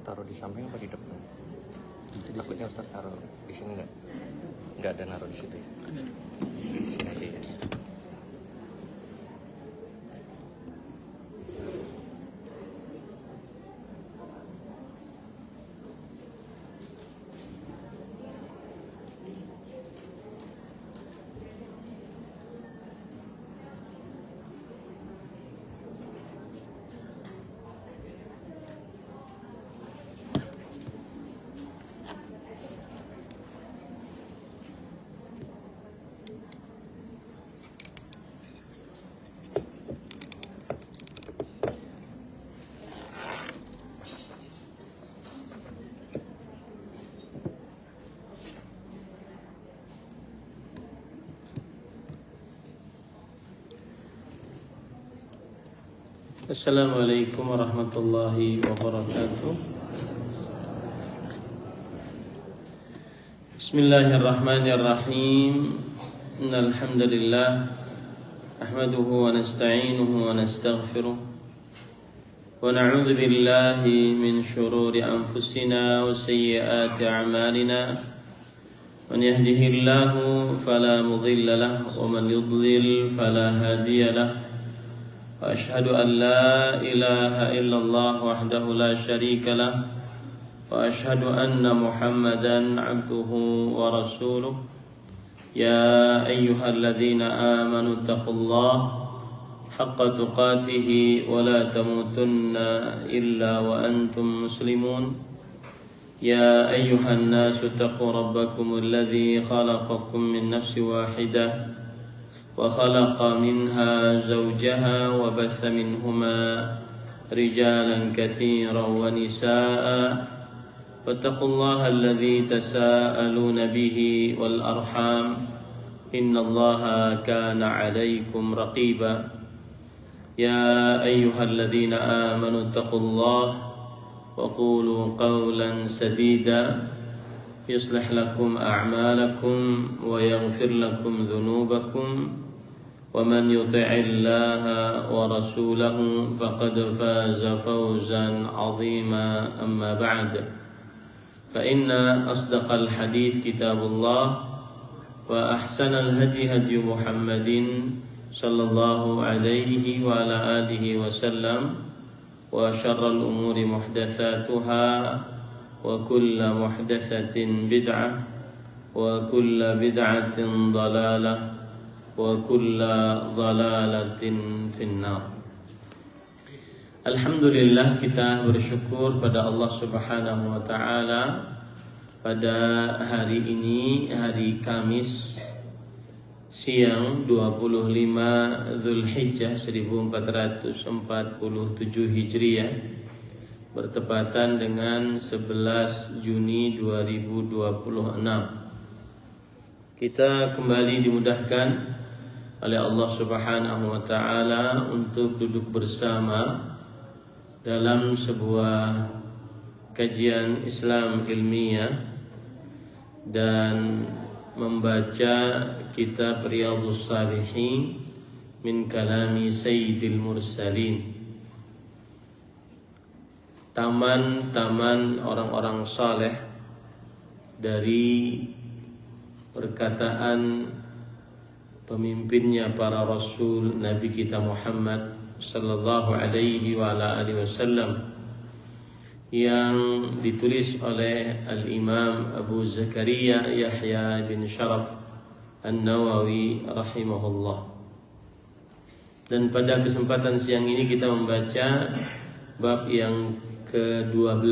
taruh di samping apa di depan? Takutnya Ustaz taruh di sini nggak ada naruh di situ ya? Di sini aja ya. Assalamualaikum warahmatullahi wabarakatuh. Bismillahirrahmanirrahim. Innal hamdalillah nahmaduhu wa nasta'inuhu wa nastaghfiruh wa na'udzu billahi min shururi anfusina wa sayyiati a'malina. Man yahdihillahu fala mudilla lahu wa man yudlil fala hadiya lahu. وأشهد أن لا إله إلا الله وحده لا شريك له وأشهد أن محمدا عبده ورسوله يا أيها الذين آمنوا اتقوا الله حق تقاته ولا تموتن إلا وأنتم مسلمون يا أيها الناس اتقوا ربكم الذي خلقكم من نفس واحدة وخلق منها زوجها وبث منهما رجالا كثيرا ونساء واتقوا الله الذي تساءلون به والأرحام إن الله كان عليكم رقيبا يا أيها الذين آمنوا اتقوا الله وقولوا قولا سديدا يصلح لكم أعمالكم ويغفر لكم ذنوبكم ومن يطع الله ورسوله فقد فاز فوزا عظيما أما بعد فإن أصدق الحديث كتاب الله وأحسن الهدي هدي محمد صلى الله عليه وعلى آله وسلم وشر الأمور محدثاتها وكل محدثة بدعة وكل بدعة ضلالة وكل ضلالة في النار. Alhamdulillah, kita bersyukur pada Allah Subhanahu wa taala pada hari ini, hari Kamis siang 25 Zulhijjah 1447 Hijriah bertepatan dengan 11 Juni 2026. Kita kembali dimudahkan oleh Allah Subhanahu wa taala untuk duduk bersama dalam sebuah kajian Islam ilmiah dan membaca kitab Riyadhus Shalihin min kalami Sayyidil Mursalin, taman-taman orang-orang saleh dari perkataan pemimpinnya para rasul Nabi kita Muhammad sallallahu alaihi wa ala alihi wasallam yang ditulis oleh Al-Imam Abu Zakaria Yahya bin Sharaf An-Nawawi rahimahullah. Dan pada kesempatan siang ini kita membaca bab yang ke-12,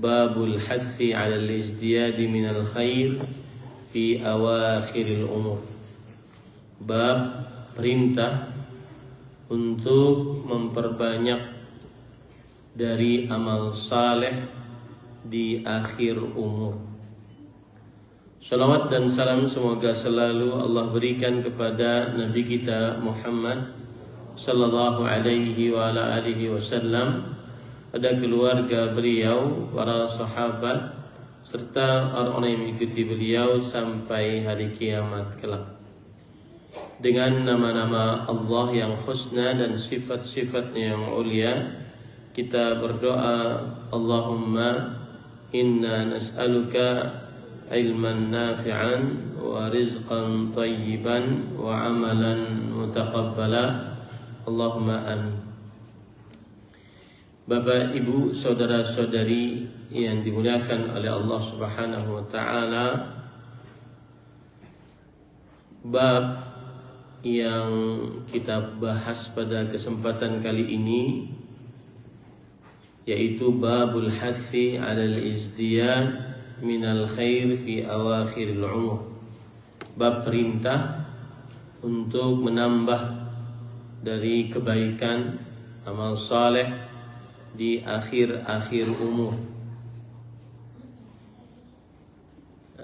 Babul Hathi 'ala al-Izdiyadi minal khair fi awakhiril umur. Bab perintah untuk memperbanyak dari amal saleh di akhir umur. Salawat dan salam semoga selalu Allah berikan kepada Nabi kita Muhammad sallallahu alaihi wa ala alihi wasallam, pada keluarga beliau, para sahabat, serta orang-orang yang mengikuti beliau sampai hari kiamat kelak. Dengan nama-nama Allah yang husna dan sifat-sifatnya yang ulia, kita berdoa, Allahumma inna nas'aluka ilman nafi'an wa rizqan tayyiban wa amalan mutaqabbala. Allahumma amin. Bapak, Ibu, saudara-saudari yang dimuliakan oleh Allah Subhanahu wa taala, bab yang kita bahas pada kesempatan kali ini yaitu babul hathi 'alal izdiyad minal khair fi awakhiril umur. Bab perintah untuk menambah dari kebaikan amal saleh di akhir-akhir umur.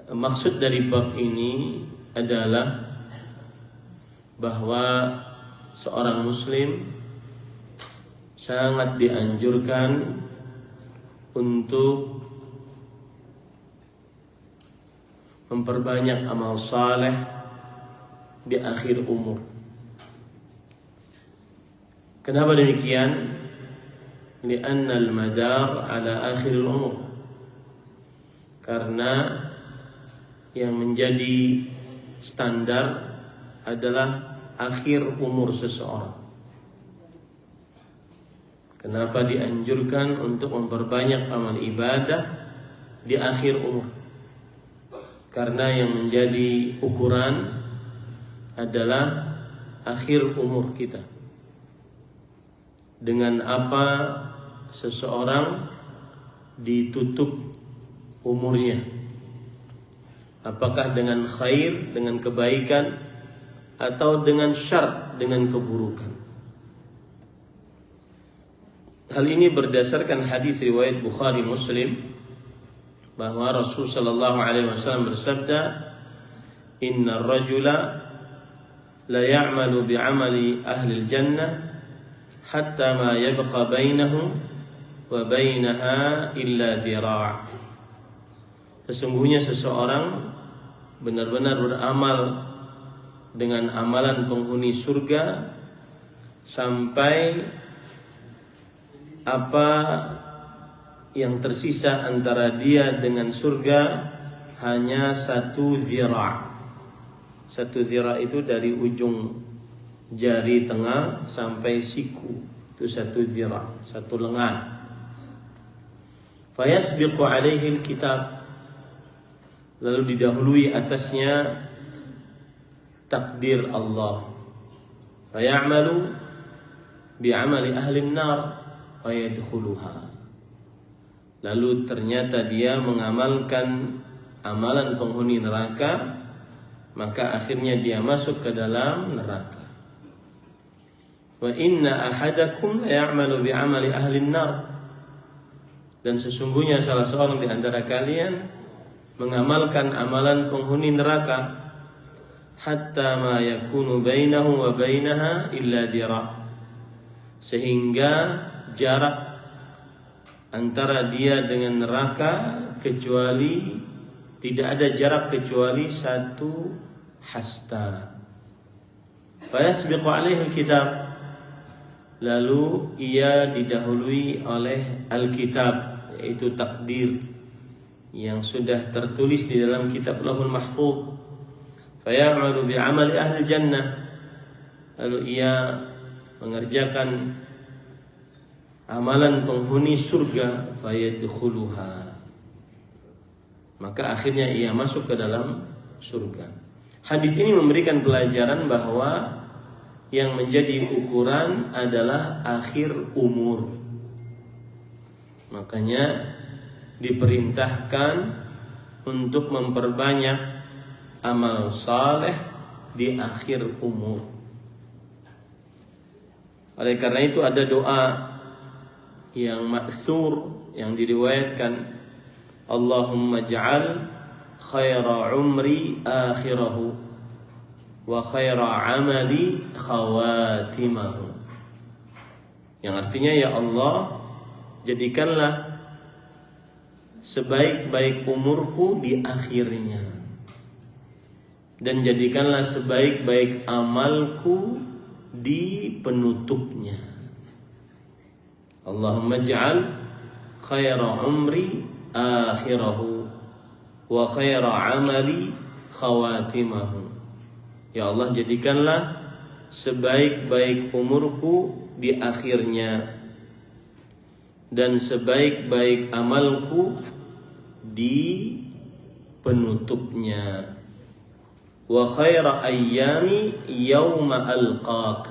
Maksud dari bab ini adalah bahwa seorang muslim sangat dianjurkan untuk memperbanyak amal saleh di akhir umur. Kenapa demikian? Li'anna al-madar ala akhir umur. Karena yang menjadi standar adalah akhir umur seseorang. Kenapa dianjurkan untuk memperbanyak amal ibadah di akhir umur? Karena yang menjadi ukuran adalah akhir umur kita. Dengan apa seseorang ditutup umurnya? Apakah dengan khair, dengan kebaikan, atau dengan syarr, dengan keburukan? Hal ini berdasarkan hadis riwayat Bukhari Muslim bahwa Rasul sallallahu alaihi wasallam bersabda, "Innar rajula la ya'malu bi'amali ahli al-jannah hatta ma yabqa bainahu wa bainaha illa dhira'." Sesungguhnya seseorang benar-benar beramal dengan amalan penghuni surga sampai apa yang tersisa antara dia dengan surga hanya 1 zira'. 1 zira' itu dari ujung jari tengah sampai siku, itu 1 zira', 1 lengan. Fayasbiqu alaihi alkitab, lalu didahului atasnya takdir Allah. Fayamalu bi'amali ahli an-nar fayadkhuluha. Lalu ternyata dia mengamalkan amalan penghuni neraka, maka akhirnya dia masuk ke dalam neraka. Wa inna ahadakum la ya'malu bi'amali ahli an-nar. Dan sesungguhnya salah seorang di antara kalian mengamalkan amalan penghuni neraka hatta ma yakunu bainahu wa bainaha illa dira', sehingga jarak antara dia dengan neraka kecuali tidak ada jarak kecuali 1 hasta. Fayasbiqu alaihi kitab, lalu ia didahului oleh Alkitab, yaitu takdir yang sudah tertulis di dalam kitab Lauhul Mahfuz. Fayamalu bi'amali ahli jannah, lalu ia mengerjakan amalan penghuni surga, fayadkhuluha, maka akhirnya ia masuk ke dalam surga. Hadis ini memberikan pelajaran bahwa yang menjadi ukuran adalah akhir umur. Makanya diperintahkan untuk memperbanyak amal saleh di akhir umur. Oleh karena itu ada doa yang ma'thur, yang diriwayatkan, Allahumma ja'al khaira umri akhirahu wa khaira amali khawatimahu. Yang artinya, ya Allah, jadikanlah sebaik-baik umurku di akhirnya, dan jadikanlah sebaik-baik amalku di penutupnya. Allahumma ij'al khaira umri akhirahu wa khaira amali khawatimahu. Ya Allah, jadikanlah sebaik-baik umurku di akhirnya dan sebaik-baik amalku di penutupnya. Wa khaira ayyami yauma alqaq,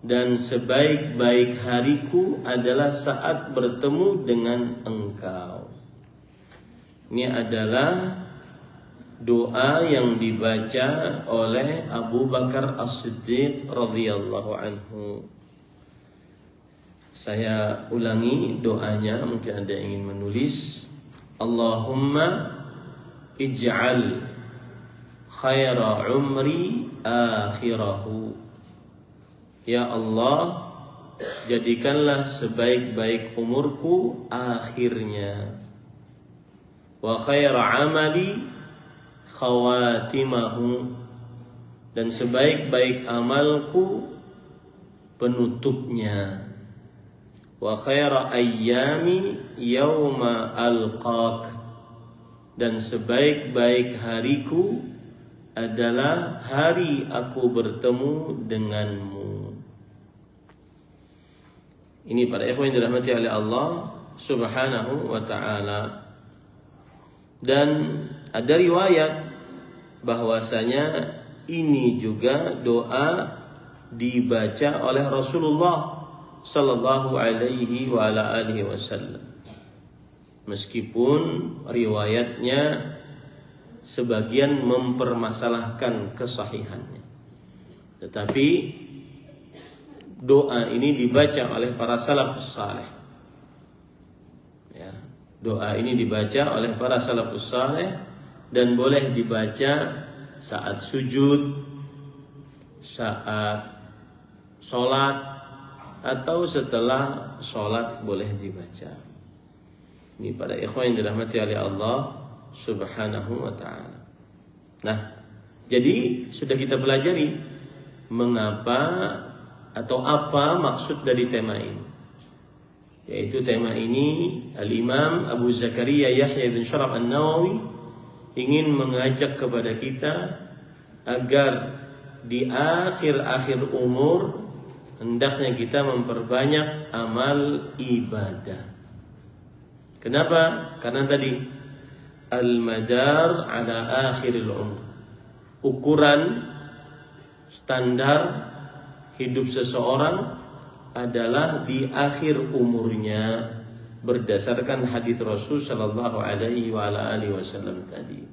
dan sebaik-baik hariku adalah saat bertemu dengan engkau. Ini adalah doa yang dibaca oleh Abu Bakar As-Siddiq radhiyallahu anhu. Saya ulangi doanya, mungkin ada yang ingin menulis. Allahumma ij'al khaira umri akhirahu. Ya Allah, jadikanlah sebaik-baik umurku akhirnya. Wa khaira amali khawatimahu, dan sebaik-baik amalku penutupnya. Wa khaira ayyami yauma alqaq, dan sebaik-baik hariku adalah hari aku bertemu denganmu. Ini para ikhwan yang dirahmati oleh Allah Subhanahu wa ta'ala. Dan ada riwayat bahwasanya ini juga doa dibaca oleh Rasulullah sallallahu alaihi wa ala alihi wasallam. Meskipun riwayatnya sebagian mempermasalahkan kesahihannya, tetapi doa ini dibaca oleh para salafus saleh. Ya, doa ini dibaca oleh para salafus saleh dan boleh dibaca saat sujud, saat sholat, atau setelah sholat boleh dibaca. Ini pada ikhwan yang dirahmati oleh Allah Subhanahu wa ta'ala. Nah, jadi sudah kita pelajari mengapa atau apa maksud dari tema ini. Yaitu tema ini Al-Imam Abu Zakaria Yahya bin Syaraf An-Nawawi ingin mengajak kepada kita agar di akhir-akhir umur hendaknya kita memperbanyak amal ibadah. Kenapa? Karena tadi al-madar ala akhiril umur, ukuran standar hidup seseorang adalah di akhir umurnya berdasarkan hadis Rasul sallallahu alaihi wa ala alihi wasallam tadi.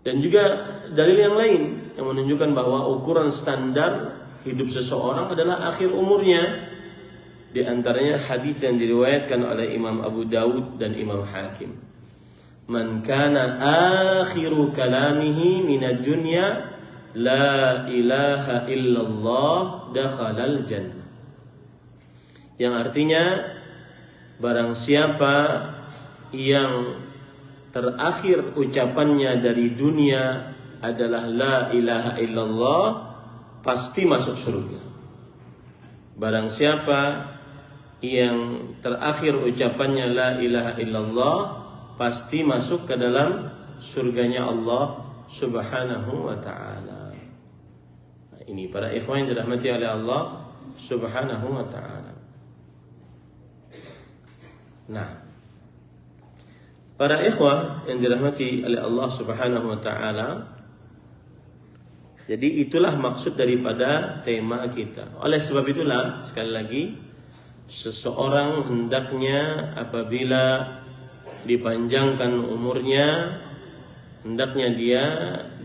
Dan juga dalil yang lain yang menunjukkan bahwa ukuran standar hidup seseorang adalah akhir umurnya. Di antaranya hadis yang diriwayatkan oleh Imam Abu Dawud dan Imam Hakim. Man kana akhiru kalamihi minad dunya la ilaha illallah dakhalal jannah. Yang artinya barang siapa yang terakhir ucapannya dari dunia adalah la ilaha illallah, pasti masuk surga. Barang siapa yang terakhir ucapannya la ilaha illallah, pasti masuk ke dalam surganya Allah Subhanahu wa ta'ala. Nah, ini para ikhwan yang dirahmati oleh Allah Subhanahu wa ta'ala. Nah, para ikhwah yang dirahmati oleh Allah Subhanahu wa ta'ala, jadi itulah maksud daripada tema kita. Oleh sebab itulah, sekali lagi, seseorang hendaknya apabila dipanjangkan umurnya, hendaknya dia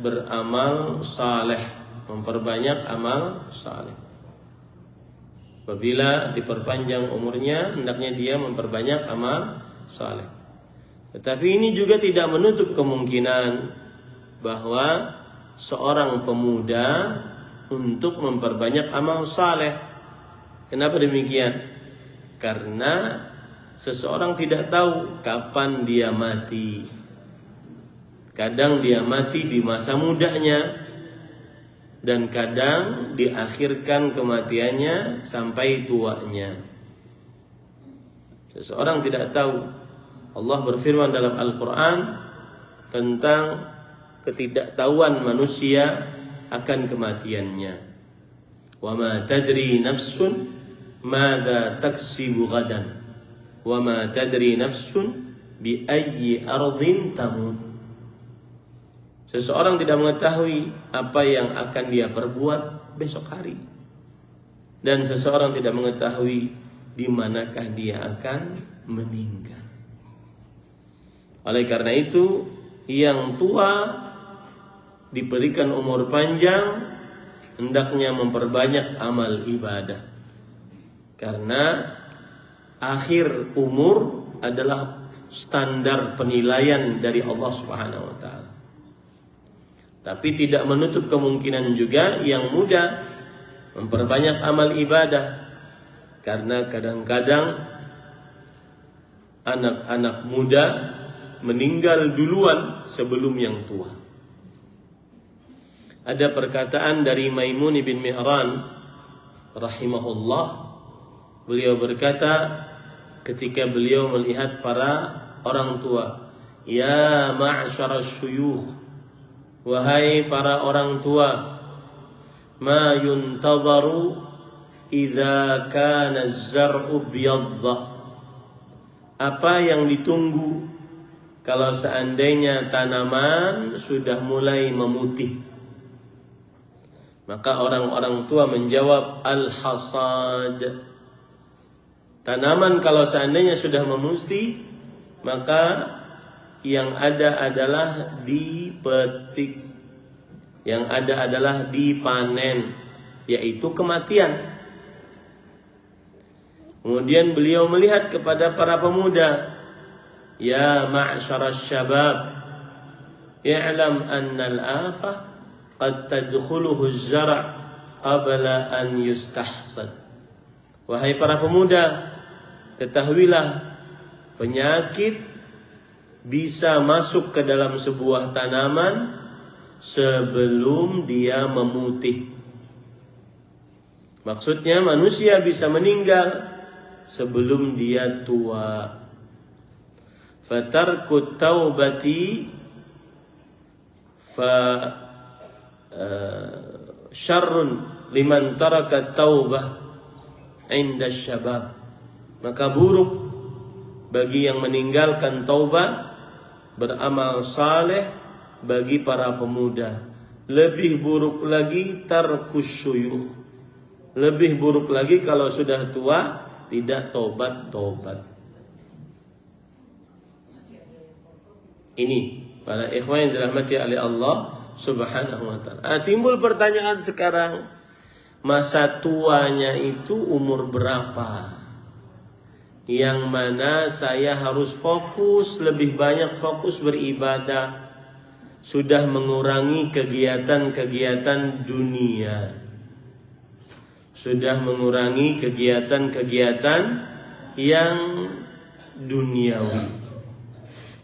beramal saleh, memperbanyak amal saleh. Apabila diperpanjang umurnya, hendaknya dia memperbanyak amal saleh. Tetapi ini juga tidak menutup kemungkinan bahwa seorang pemuda untuk memperbanyak amal saleh. Kenapa demikian? Karena seseorang tidak tahu kapan dia mati. Kadang dia mati di masa mudanya, dan kadang diakhirkan kematiannya sampai tuanya. Seseorang tidak tahu. Allah berfirman dalam Al-Quran tentang ketidaktahuan manusia akan kematiannya. Wa ma tadri nafsun madza taksibu ghadan wa ma tadri nafsun bi ayyi ardhin tamut. Seseorang tidak mengetahui apa yang akan dia perbuat besok hari. Dan seseorang tidak mengetahui di manakah dia akan meninggal. Oleh karena itu, yang tua diberikan umur panjang hendaknya memperbanyak amal ibadah. Karena akhir umur adalah standar penilaian dari Allah Subhanahu wa taala. Tapi tidak menutup kemungkinan juga yang muda memperbanyak amal ibadah. Karena kadang-kadang anak-anak muda meninggal duluan sebelum yang tua. Ada perkataan dari Maimun bin Mihran rahimahullah. Beliau berkata ketika beliau melihat para orang tua, "Ya ma'syaras syuyukh, wahai para orang tua, ma yuntadharu idza kana az-zar'u biyadda." Apa yang ditunggu kalau seandainya tanaman sudah mulai memutih? Maka orang-orang tua menjawab, al-hasad. Tanaman kalau seandainya sudah memutih, maka yang ada adalah dipetik, yang ada adalah dipanen, yaitu kematian. Kemudian beliau melihat kepada para pemuda, "Ya ma'syaras syabab, i'lam anna al-afah qad tadkhuluhu az-zar' qabla an yustahsad." Wahai para pemuda, ketahuilah penyakit bisa masuk ke dalam sebuah tanaman sebelum dia memutih. Maksudnya manusia bisa meninggal sebelum dia tua. Fatarkut taubati fa syarrun liman taraka taubah inda syabab. Maka buruk bagi yang meninggalkan taubat beramal saleh bagi para pemuda. Lebih buruk lagi tarkus syuyukh. Lebih buruk lagi kalau sudah tua tidak tobat. Ini para ikhwan yang dirahmati oleh Allah Subhanahu wa taala. Timbul pertanyaan sekarang, masa tuanya itu umur berapa? Yang mana saya harus fokus, lebih banyak fokus beribadah, sudah mengurangi kegiatan-kegiatan dunia, sudah mengurangi kegiatan-kegiatan yang duniawi.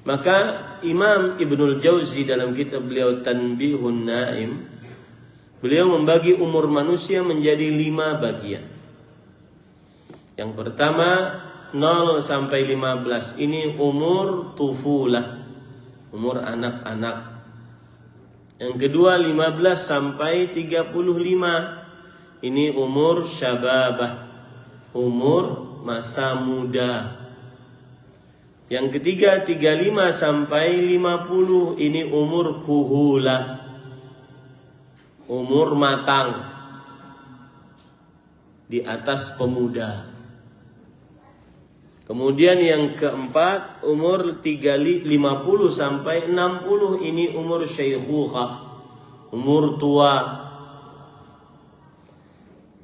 Maka Imam Ibnul Jauzi dalam kitab beliau Tanbihun Naim, beliau membagi umur manusia menjadi 5 bagian. Yang pertama 0 sampai 15 ini umur tufulah, umur anak-anak. Yang kedua 15 sampai 35 ini umur syababah, umur masa muda. Yang ketiga 35 sampai 50 ini umur kuhula, umur matang, di atas pemuda. Kemudian yang keempat umur 50 sampai 60 ini umur syaikhukhah, umur tua.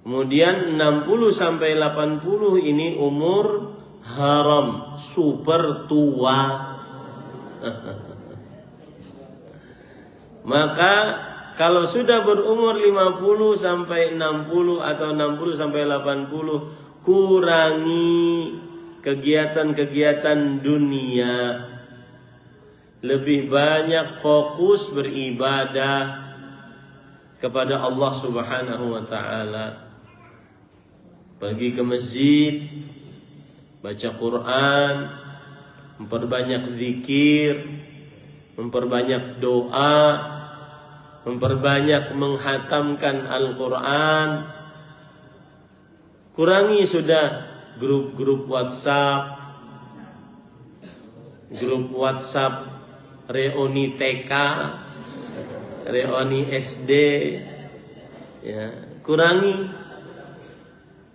Kemudian 60 sampai 80 ini umur haram, super tua. Maka kalau sudah berumur 50 sampai 60 atau 60 sampai 80, kurangi kegiatan-kegiatan dunia. Lebih banyak fokus beribadah kepada Allah Subhanahu wa taala. Pergi ke masjid, baca Quran, memperbanyak zikir, memperbanyak doa, memperbanyak menghatamkan Al-Quran. Kurangi sudah grup-grup WhatsApp reuni TK, reuni SD, ya, kurangi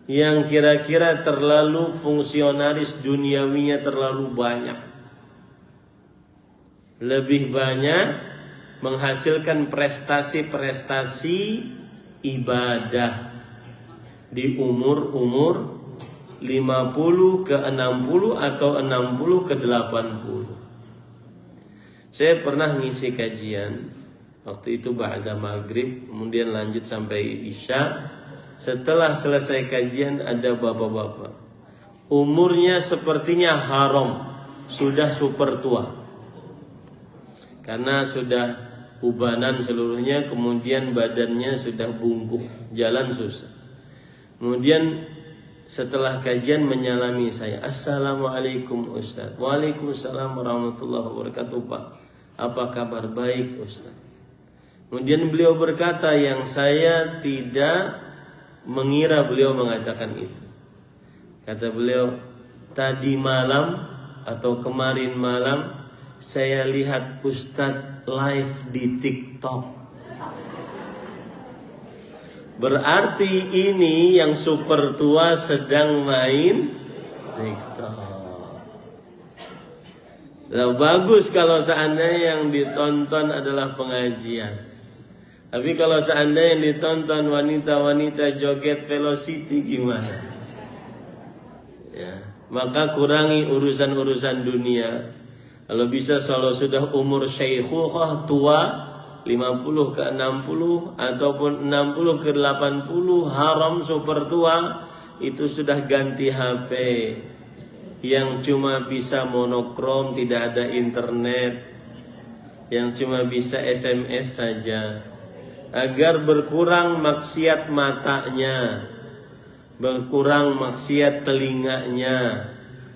yang kira-kira terlalu fungsionalis, duniawinya terlalu banyak. Lebih banyak menghasilkan prestasi-prestasi ibadah di umur 50 ke 60 atau 60 ke 80. Saya pernah ngisi kajian waktu itu ba'da maghrib, kemudian lanjut sampai isya. Setelah selesai kajian ada bapak-bapak, umurnya sepertinya haram, sudah super tua, karena sudah ubanan seluruhnya, kemudian badannya sudah bungkuk, jalan susah. Kemudian setelah kajian menyalami saya, "Assalamualaikum Ustaz." "Waalaikumsalam warahmatullahi wabarakatuh Pak. Apa kabar?" "Baik Ustaz." Kemudian beliau berkata yang saya tidak mengira beliau mengatakan itu. Kata beliau, "Tadi malam atau kemarin malam saya lihat Ustadz live di TikTok." Berarti ini yang super tua sedang main TikTok. Nah, bagus kalau seandainya yang ditonton adalah pengajian. Tapi kalau seandainya yang ditonton wanita-wanita joget velocity gimana? Ya, maka kurangi urusan-urusan dunia. Kalau bisa kalau sudah umur syaikhukhah, tua, 50 ke 60 ataupun 60 ke 80, haram super tua, itu sudah ganti HP yang cuma bisa monokrom, tidak ada internet, yang cuma bisa SMS saja, agar berkurang maksiat matanya, berkurang maksiat telinganya,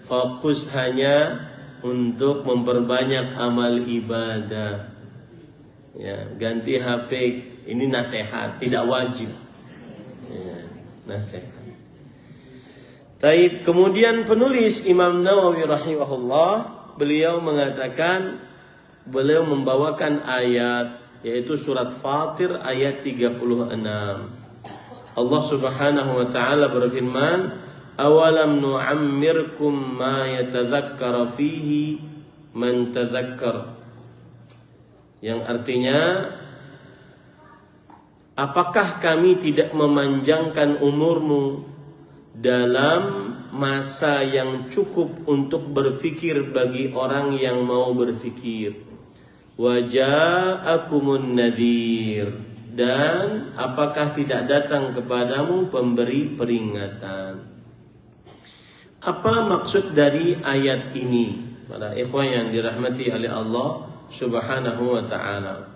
fokus hanya untuk memperbanyak amal ibadah. Ya, ganti HP ini nasihat, tidak wajib. Ya, nasihat. Taib. Kemudian penulis Imam Nawawi rahimahullah, beliau mengatakan, beliau membawakan ayat, yaitu surat Fatir ayat 36. Allah Subhanahu wa taala berfirman, "Awalam nu'ammirkum ma yatadzakkara fihi man tadzakkar." Yang artinya, apakah kami tidak memanjangkan umurmu dalam masa yang cukup untuk berfikir bagi orang yang mau berfikir? Waja'akumun nadhir, dan apakah tidak datang kepadamu pemberi peringatan? Apa maksud dari ayat ini, para ikhwan yang dirahmati oleh Allah Subhanahu wa ta'ala?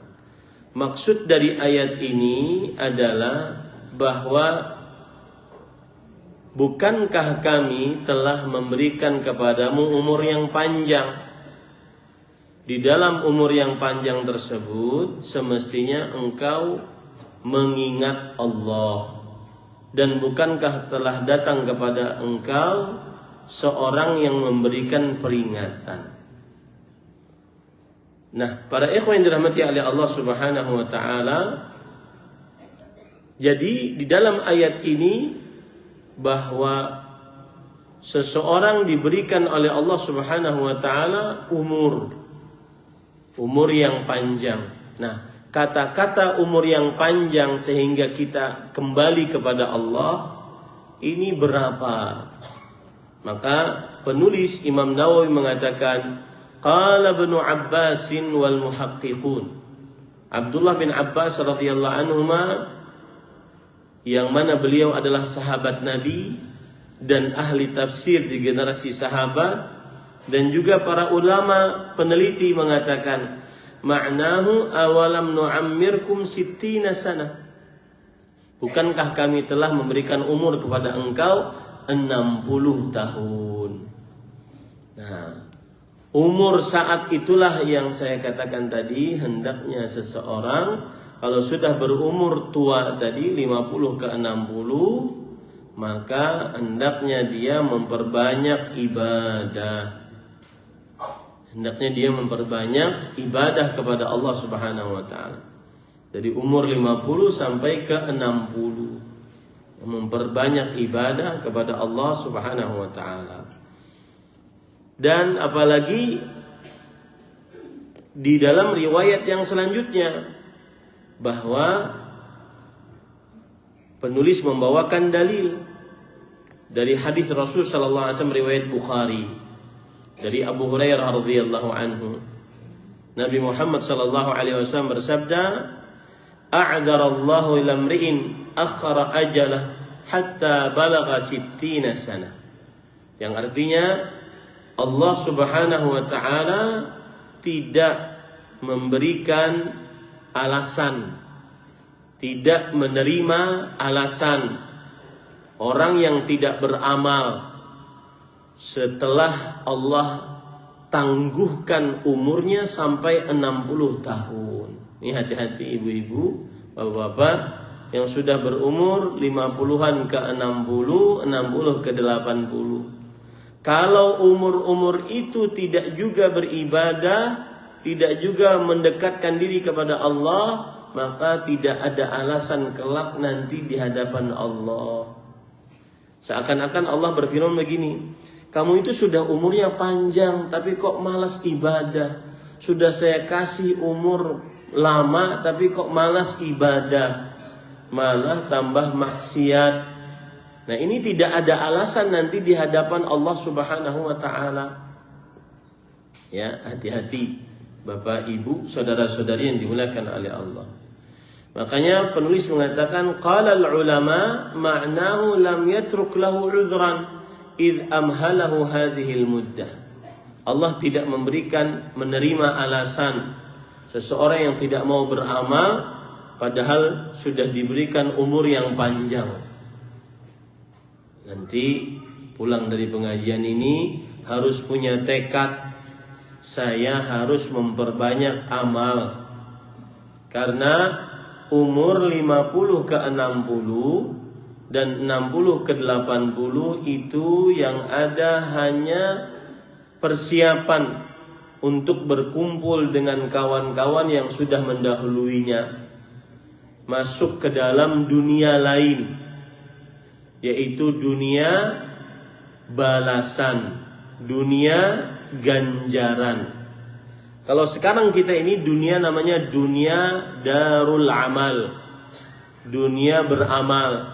Maksud dari ayat ini adalah bahwa bukankah kami telah memberikan kepadamu umur yang panjang? Di dalam umur yang panjang tersebut semestinya engkau mengingat Allah. Dan bukankah telah datang kepada engkau seorang yang memberikan peringatan? Nah, para ikhwan yang dirahmati oleh Allah Subhanahu wa ta'ala, jadi di dalam ayat ini bahwa seseorang diberikan oleh Allah Subhanahu wa ta'ala umur yang panjang. Nah, kata-kata umur yang panjang sehingga kita kembali kepada Allah, ini berapa? Maka penulis Imam Nawawi mengatakan, qala Ibnu Abbasin wal muhaqqiqun. Abdullah bin Abbas radhiyallahu anhuma, yang mana beliau adalah sahabat Nabi dan ahli tafsir di generasi sahabat, dan juga para ulama peneliti mengatakan, ma'nahu awalam nu'ammirkum sittina sana. Bukankah kami telah memberikan umur kepada engkau 60 tahun? Nah, umur saat itulah yang saya katakan tadi, hendaknya seseorang kalau sudah berumur tua tadi 50 ke 60, maka hendaknya dia memperbanyak ibadah. Hendaknya dia memperbanyak ibadah kepada Allah Subhanahu wa taala. Dari umur 50 sampai ke 60. Memperbanyak ibadah kepada Allah Subhanahu wa taala. Dan apalagi di dalam riwayat yang selanjutnya bahwa penulis membawakan dalil dari hadis Rasul sallallahu alaihi wasallam riwayat Bukhari dari Abu Hurairah radhiyallahu anhu. Nabi Muhammad sallallahu alaihi wasallam bersabda, "A'dzarallahu lamri'in akhara ajalah hatta balagha 60 sana." Yang artinya Allah Subhanahu wa taala tidak memberikan alasan, tidak menerima alasan orang yang tidak beramal setelah Allah tangguhkan umurnya sampai 60 tahun. Ini hati-hati ibu-ibu, bapak-bapak yang sudah berumur 50-an ke 60, 60 ke 80. Kalau umur-umur itu tidak juga beribadah, tidak juga mendekatkan diri kepada Allah, maka tidak ada alasan kelak nanti di hadapan Allah. Seakan-akan Allah berfirman begini, kamu itu sudah umurnya panjang tapi kok malas ibadah. Sudah saya kasih umur lama tapi kok malas ibadah, malah tambah maksiat. Nah, ini tidak ada alasan nanti di hadapan Allah Subhanahu wa taala. Ya, hati-hati Bapak, Ibu, saudara-saudari yang dimuliakan oleh Allah. Makanya penulis mengatakan qala al-ulama ma'nahu lam yatruk lahu 'udhran id amhalahu hadhihi al-muddah. Allah tidak menerima alasan seseorang yang tidak mau beramal padahal sudah diberikan umur yang panjang. Nanti pulang dari pengajian ini harus punya tekad, saya harus memperbanyak amal. Karena umur 50 ke 60 dan 60 ke 80 itu yang ada hanya persiapan untuk berkumpul dengan kawan-kawan yang sudah mendahuluinya, masuk ke dalam dunia lain, yaitu dunia balasan, dunia ganjaran. Kalau sekarang kita ini dunia namanya dunia darul amal, dunia beramal.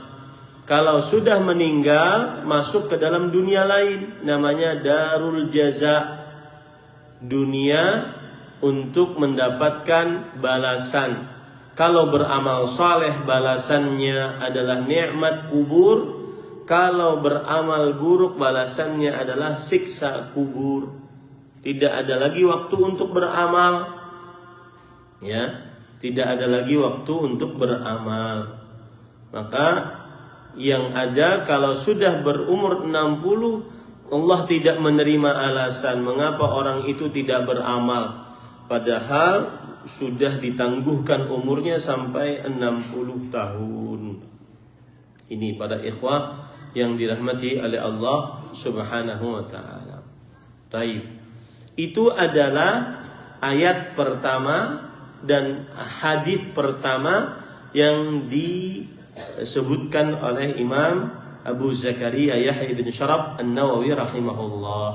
Kalau sudah meninggal masuk ke dalam dunia lain namanya darul jaza, dunia untuk mendapatkan balasan. Kalau beramal saleh balasannya adalah nikmat kubur, kalau beramal buruk balasannya adalah siksa kubur. Tidak ada lagi waktu untuk beramal. Ya, tidak ada lagi waktu untuk beramal. Maka yang ada kalau sudah berumur 60, Allah tidak menerima alasan mengapa orang itu tidak beramal, padahal sudah ditangguhkan umurnya sampai 60 tahun. Ini para ikhwah yang dirahmati oleh Allah Subhanahu wa taala. Taib. Itu adalah ayat pertama dan hadis pertama yang disebutkan oleh Imam Abu Zakaria Yahya bin Syaraf An-Nawawi rahimahullah.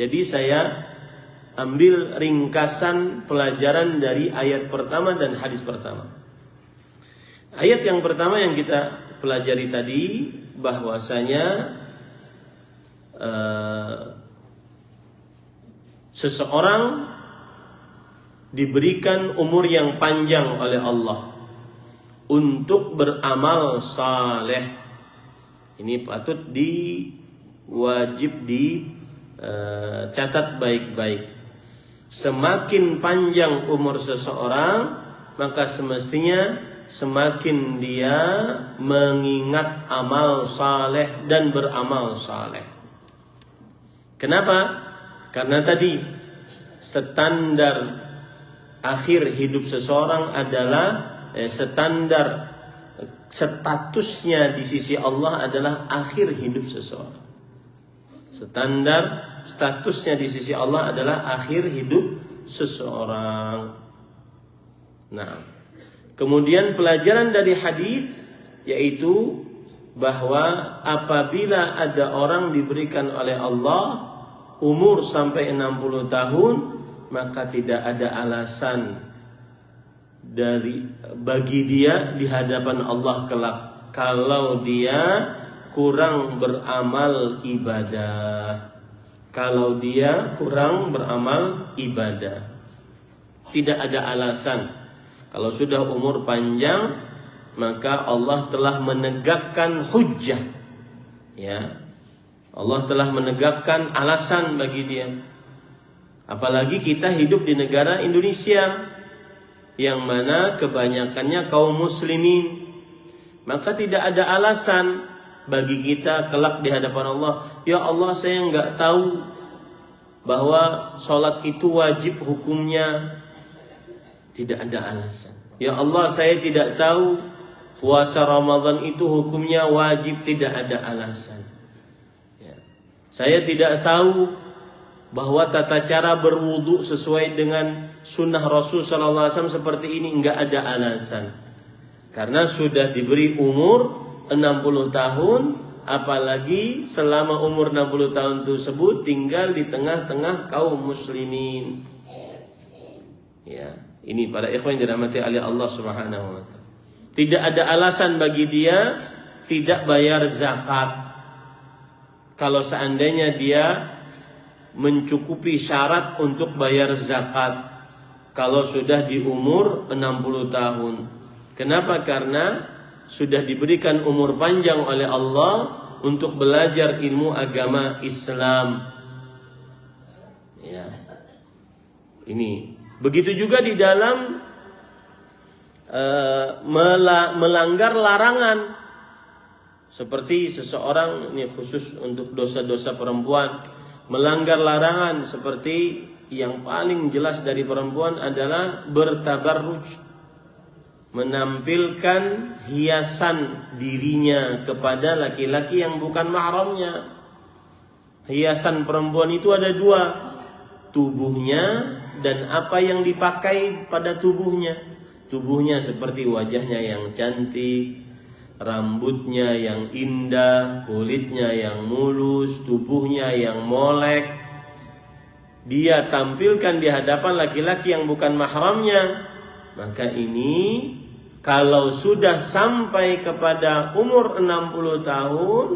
Jadi saya ambil ringkasan pelajaran dari ayat pertama dan hadis pertama. Ayat yang pertama yang kita pelajari tadi bahwasanya seseorang diberikan umur yang panjang oleh Allah untuk beramal saleh. Ini patut wajib dicatat baik-baik. Semakin panjang umur seseorang, maka semestinya semakin dia mengingat amal saleh dan beramal saleh. Kenapa? Karena tadi standar akhir hidup seseorang adalah standar statusnya di sisi Allah adalah akhir hidup seseorang. Standar statusnya di sisi Allah adalah akhir hidup seseorang. Nah, kemudian pelajaran dari hadis yaitu bahwa apabila ada orang diberikan oleh Allah umur sampai 60 tahun, maka tidak ada alasan bagi dia di hadapan Allah kelak kalau dia kurang beramal ibadah. Kalau dia kurang beramal ibadah, tidak ada alasan. Kalau sudah umur panjang, maka Allah telah menegakkan hujjah. Ya, Allah telah menegakkan alasan bagi dia. Apalagi kita hidup di negara Indonesia, yang mana kebanyakannya kaum muslimin, maka tidak ada alasan bagi kita kelak di hadapan Allah, ya Allah saya nggak tahu bahwa sholat itu wajib hukumnya. Tidak ada alasan. Ya Allah saya tidak tahu puasa Ramadan itu hukumnya wajib. Tidak ada alasan. Ya. Saya tidak tahu bahwa tata cara berwudu sesuai dengan sunnah Rasul SAW seperti ini. Nggak ada alasan. Karena sudah diberi umur 60 tahun, apalagi selama umur 60 tahun tersebut tinggal di tengah-tengah kaum muslimin. Ya, ini para ikhwan yang dirahmati oleh Allah Subhanahu wa taala. Tidak ada alasan bagi dia tidak bayar zakat. Kalau seandainya dia mencukupi syarat untuk bayar zakat kalau sudah di umur 60 tahun. Kenapa? Karena sudah diberikan umur panjang oleh Allah untuk belajar ilmu agama Islam. Ya. Ini. Begitu juga di dalam melanggar larangan. Seperti seseorang, ini khusus untuk dosa-dosa perempuan, melanggar larangan seperti yang paling jelas dari perempuan adalah bertabarruj. Menampilkan hiasan dirinya kepada laki-laki yang bukan mahramnya. Hiasan perempuan itu ada dua, tubuhnya dan apa yang dipakai pada tubuhnya. Tubuhnya seperti wajahnya yang cantik, rambutnya yang indah, kulitnya yang mulus, tubuhnya yang molek. Dia tampilkan di hadapan laki-laki yang bukan mahramnya. Maka ini kalau sudah sampai kepada umur 60 tahun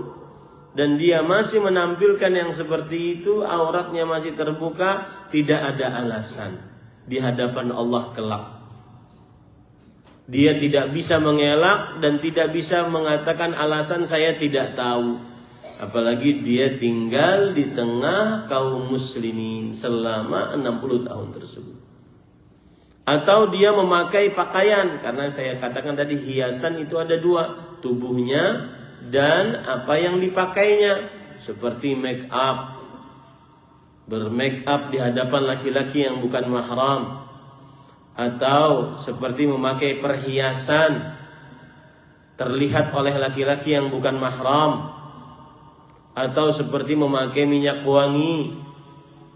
dan dia masih menampilkan yang seperti itu, auratnya masih terbuka, tidak ada alasan di hadapan Allah kelak. Dia tidak bisa mengelak dan tidak bisa mengatakan alasan saya tidak tahu. Apalagi dia tinggal di tengah kaum muslimin selama 60 tahun tersebut. Atau dia memakai pakaian, karena saya katakan tadi hiasan itu ada dua, tubuhnya dan apa yang dipakainya, seperti make up, bermake up di hadapan laki-laki yang bukan mahram, atau seperti memakai perhiasan terlihat oleh laki-laki yang bukan mahram, atau seperti memakai minyak wangi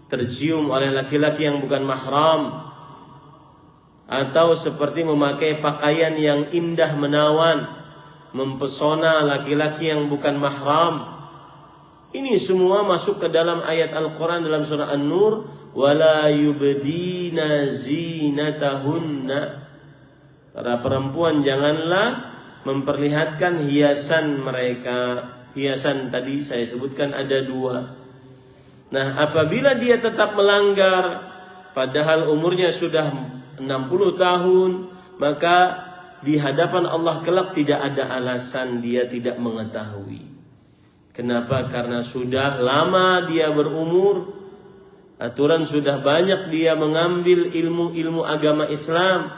tercium oleh laki-laki yang bukan mahram, atau seperti memakai pakaian yang indah menawan, mempesona laki-laki yang bukan mahram. Ini semua masuk ke dalam ayat Al-Quran dalam surah An-Nur, wala yubdina zinatahunna. Para perempuan janganlah memperlihatkan hiasan mereka. Hiasan tadi saya sebutkan ada dua. Nah, apabila dia tetap melanggar padahal umurnya sudah 60 tahun, maka di hadapan Allah kelak tidak ada alasan dia tidak mengetahui. Kenapa? Karena sudah lama dia berumur, aturan sudah banyak dia mengambil ilmu-ilmu agama Islam,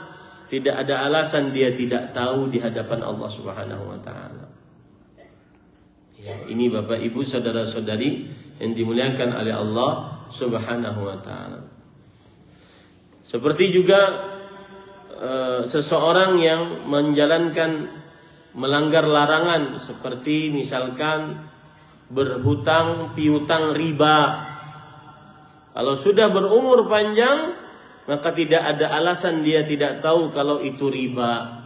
tidak ada alasan dia tidak tahu di hadapan Allah Subhanahu wa taala. Ya, ini Bapak Ibu saudara-saudari yang dimuliakan oleh Allah Subhanahu wa ta'ala. Seperti juga seseorang yang melanggar larangan, seperti misalkan berhutang piutang riba. Kalau sudah berumur panjang, maka tidak ada alasan dia tidak tahu kalau itu riba.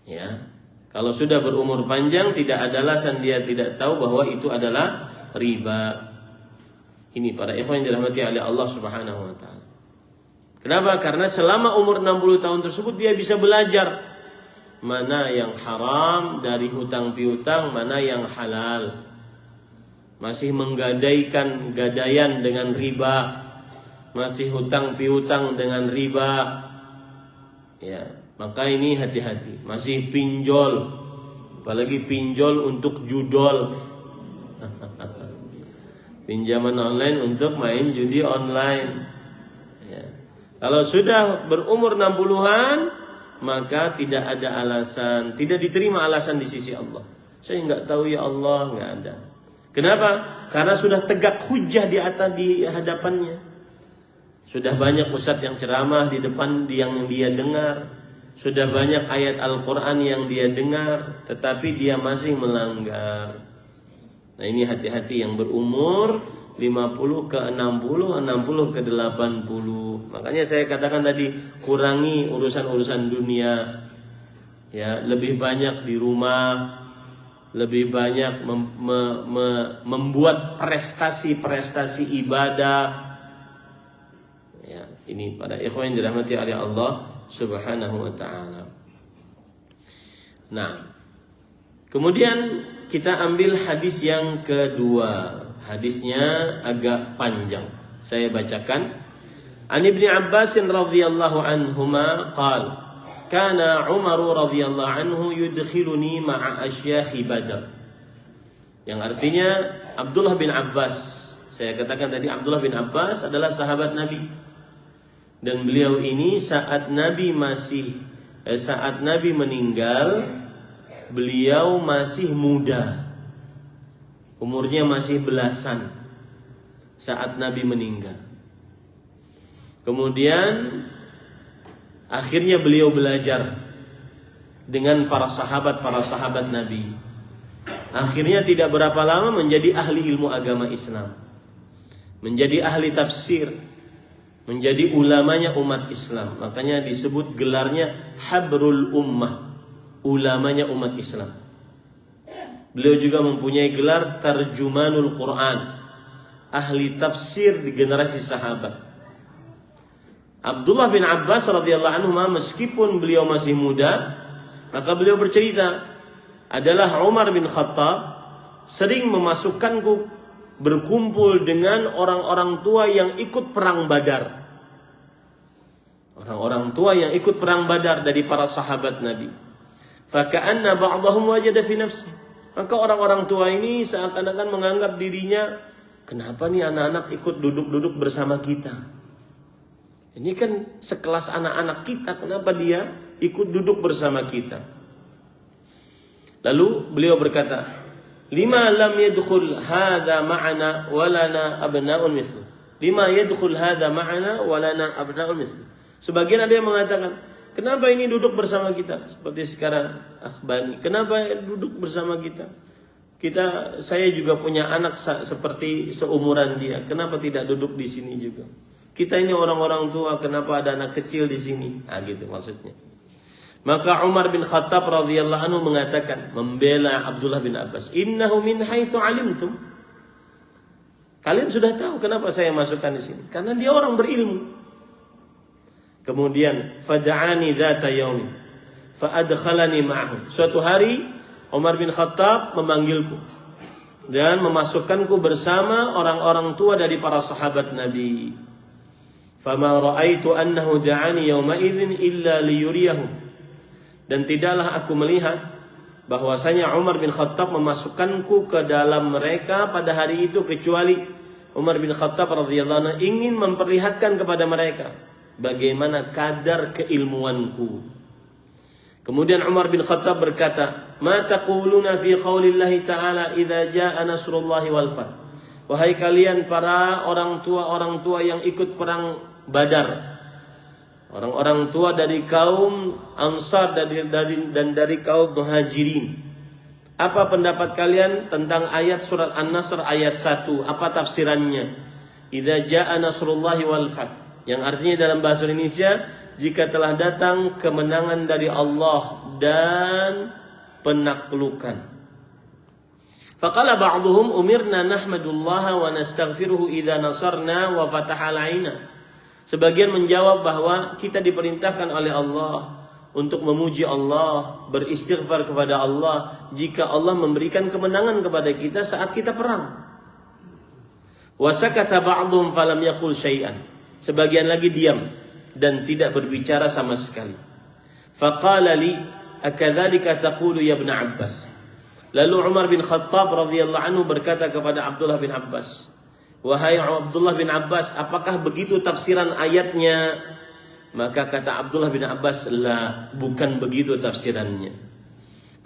Ya, kalau sudah berumur panjang, tidak ada alasan dia tidak tahu bahwa itu adalah riba. Ini para ikhwan yang dirahmati oleh Allah Subhanahu wa ta'ala. Kenapa? Karena selama umur 60 tahun tersebut dia bisa belajar mana yang haram dari hutang piutang, mana yang halal. Masih menggadaikan gadaian dengan riba, masih hutang piutang dengan riba. Ya, maka ini hati-hati. Masih pinjol, apalagi pinjol untuk judol. Pinjaman online untuk main judi online. Ya. Kalau sudah berumur 60-an, maka tidak ada alasan, tidak diterima alasan di sisi Allah. Saya nggak tahu ya Allah, nggak ada. Kenapa? Karena sudah tegak hujjah di atas di hadapannya. Sudah banyak ustadz yang ceramah di depan yang dia dengar. Sudah banyak ayat Al-Quran yang dia dengar, tetapi dia masih melanggar. Nah ini hati-hati yang berumur 50 ke 60, 60 ke 80. Makanya saya katakan tadi, kurangi urusan-urusan dunia. Ya, lebih banyak di rumah, lebih banyak membuat prestasi-prestasi ibadah. Ya, ini pada ikhwan yang dirahmati oleh Allah Subhanahu wa ta'ala. Nah, kemudian kita ambil hadis yang kedua. Hadisnya agak panjang. Saya bacakan. An Ibnu Abbas radhiyallahu anhuma qala kana Umar radhiyallahu anhu yudkhiluni ma'a asyakhi Badr. Yang artinya Abdullah bin Abbas. Saya katakan tadi Abdullah bin Abbas adalah sahabat Nabi. Dan beliau ini saat Nabi meninggal, beliau masih muda. Umurnya masih belasan saat Nabi meninggal. Kemudian akhirnya beliau belajar dengan para sahabat Nabi. Akhirnya tidak berapa lama menjadi ahli ilmu agama Islam, menjadi ahli tafsir, menjadi ulamanya umat Islam. Makanya disebut gelarnya Habrul Ummah, ulamanya umat Islam. Beliau juga mempunyai gelar Tarjumanul Quran, ahli tafsir di generasi sahabat. Abdullah bin Abbas radhiyallahu anhu meskipun beliau masih muda, maka beliau bercerita, adalah Umar bin Khattab sering memasukkanku berkumpul dengan orang-orang tua yang ikut perang Badar. Orang-orang tua yang ikut perang Badar dari para sahabat Nabi. Faka'anna ba'dahum wajada fi nafsi. Maka orang-orang tua ini seakan-akan menganggap dirinya, kenapa nih anak-anak ikut duduk-duduk bersama kita? Ini kan sekelas anak-anak kita, kenapa dia ikut duduk bersama kita? Lalu beliau berkata, lima lam yadkhul hadha ma'ana walana abna'un mithlu. Lima yadkhul hadha ma'ana walana abna'un mithlu. Sebagian ada yang mengatakan, kenapa ini duduk bersama kita? Seperti sekarang Akhbani, kenapa duduk bersama kita? Saya juga punya anak seperti seumuran dia. Kenapa tidak duduk di sini juga? Kita ini orang-orang tua, kenapa ada anak kecil di sini? Nah, gitu maksudnya. Maka Umar bin Khattab radhiyallahu anhu mengatakan, membela Abdullah bin Abbas, innahu min haitsu alimtum. Kalian sudah tahu kenapa saya masukkan di sini? Karena dia orang berilmu. Kemudian fada'ani dzata yaum fa adkhalani ma'ahu. Suatu hari Umar bin Khattab memanggilku dan memasukkanku bersama orang-orang tua dari para sahabat Nabi. Fama ra'aitu annahu da'ani yawma idzin illa liyuriyahum. Dan tidaklah aku melihat bahwasanya Umar bin Khattab memasukkanku ke dalam mereka pada hari itu kecuali Umar bin Khattab radhiyallahu anhu ingin memperlihatkan kepada mereka bagaimana kadar keilmuanku. Kemudian Umar bin Khattab berkata, "Ma taquluna fi qaulillahi ta'ala idza jaa nasrullahi wal fath?" wahai kalian para orang tua yang ikut perang Badar, orang-orang tua dari kaum Ansar dan dari kaum Muhajirin, apa pendapat kalian tentang ayat surat An-Nasr ayat 1? Apa tafsirannya? Idza jaa nasrullahi wal fath, yang artinya dalam bahasa Indonesia, jika telah datang kemenangan dari Allah dan penaklukan. Faqala ba'dhum umirna nahmadullaha wa nastaghfiruhu idza nasarna wa fataha alaina. Sebagian menjawab bahwa kita diperintahkan oleh Allah untuk memuji Allah, beristighfar kepada Allah jika Allah memberikan kemenangan kepada kita saat kita perang. Wa sakata ba'dhum falam yaqul syai'an. Sebagian lagi diam dan tidak berbicara sama sekali. Faqala li akadzalika taqulu ya Ibn Abbas. Lalu Umar bin Khattab radhiyallahu anhu berkata kepada Abdullah bin Abbas, wahai Abdullah bin Abbas, apakah begitu tafsiran ayatnya? Maka kata Abdullah bin Abbas, la, bukan begitu tafsirannya.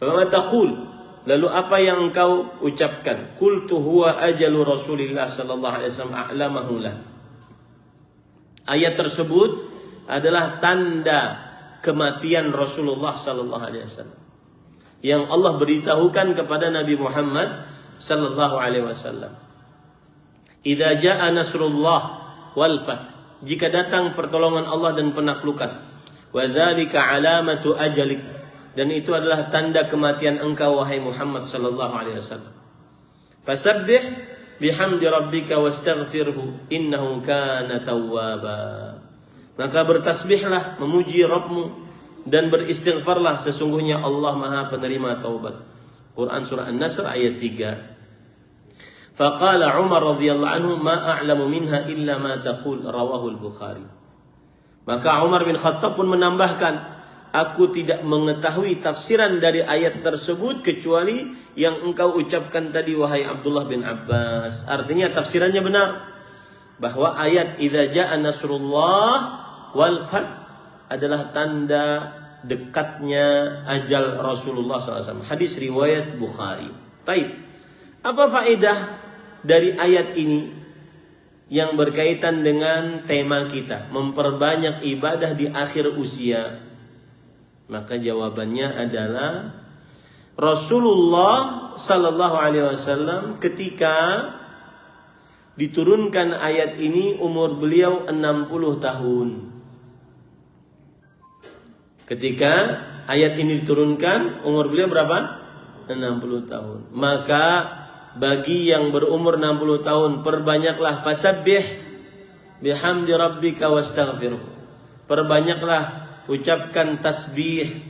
Fama taqul, lalu apa yang engkau ucapkan? Qultu huwa ajalu Rasulillah sallallahu alaihi wasallam a'lamahu lah. Ayat tersebut adalah tanda kematian Rasulullah sallallahu alaihi wasallam yang Allah beritahukan kepada Nabi Muhammad sallallahu alaihi wasallam. Idza jaa nasrullah wal fath, jika datang pertolongan Allah dan penaklukan. Wa dzalika alamatu ajalik, dan itu adalah tanda kematian engkau wahai Muhammad sallallahu alaihi wasallam. Fasabbih bihamdi rabbika wastaghfirhu innahu kana tawwaba. Maka bertasbihlah, memuji Rabbmu dan beristighfarlah, sesungguhnya Allah Maha penerima taubat. Quran surah An-Nasr ayat 3. Faqala Umar radhiyallahu anhu ma a'lamu minha illa ma taqul, rawahu al-Bukhari. Maka Umar bin Khattab pun menambahkan, aku tidak mengetahui tafsiran dari ayat tersebut kecuali yang engkau ucapkan tadi wahai Abdullah bin Abbas. Artinya tafsirannya benar, bahwa ayat idza jaa nasrullah wal fath adalah tanda dekatnya ajal Rasulullah SAW. Hadis riwayat Bukhari. Baik. Apa faedah dari ayat ini yang berkaitan dengan tema kita, memperbanyak ibadah di akhir usia? Maka jawabannya adalah Rasulullah sallallahu alaihi wasallam ketika diturunkan ayat ini umur beliau 60 tahun. Ketika ayat ini diturunkan umur beliau berapa? 60 tahun. Maka bagi yang berumur 60 tahun, perbanyaklah fasabbih bihamdi rabbika wastaghfirhu. Perbanyaklah ucapkan tasbih,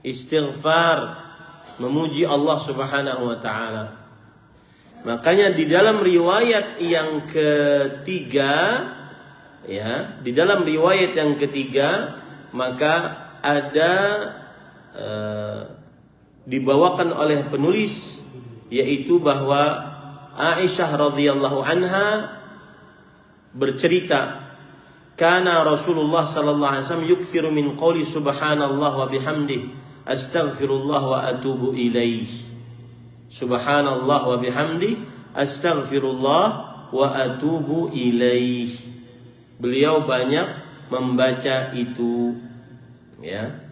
istighfar, memuji Allah Subhanahu wa taala. Makanya di dalam riwayat yang ketiga, ya, di dalam riwayat yang ketiga maka ada dibawakan oleh penulis, yaitu bahwa Aisyah radhiyallahu anha bercerita, kana Rasulullah sallallahu alaihi wasallam yukthiru min qouli subhanallah wa bihamdihi astaghfirullah wa atubu ilaih. Subhanallah wa bihamdihi astaghfirullah wa atubu ilaih. Beliau banyak membaca itu, ya.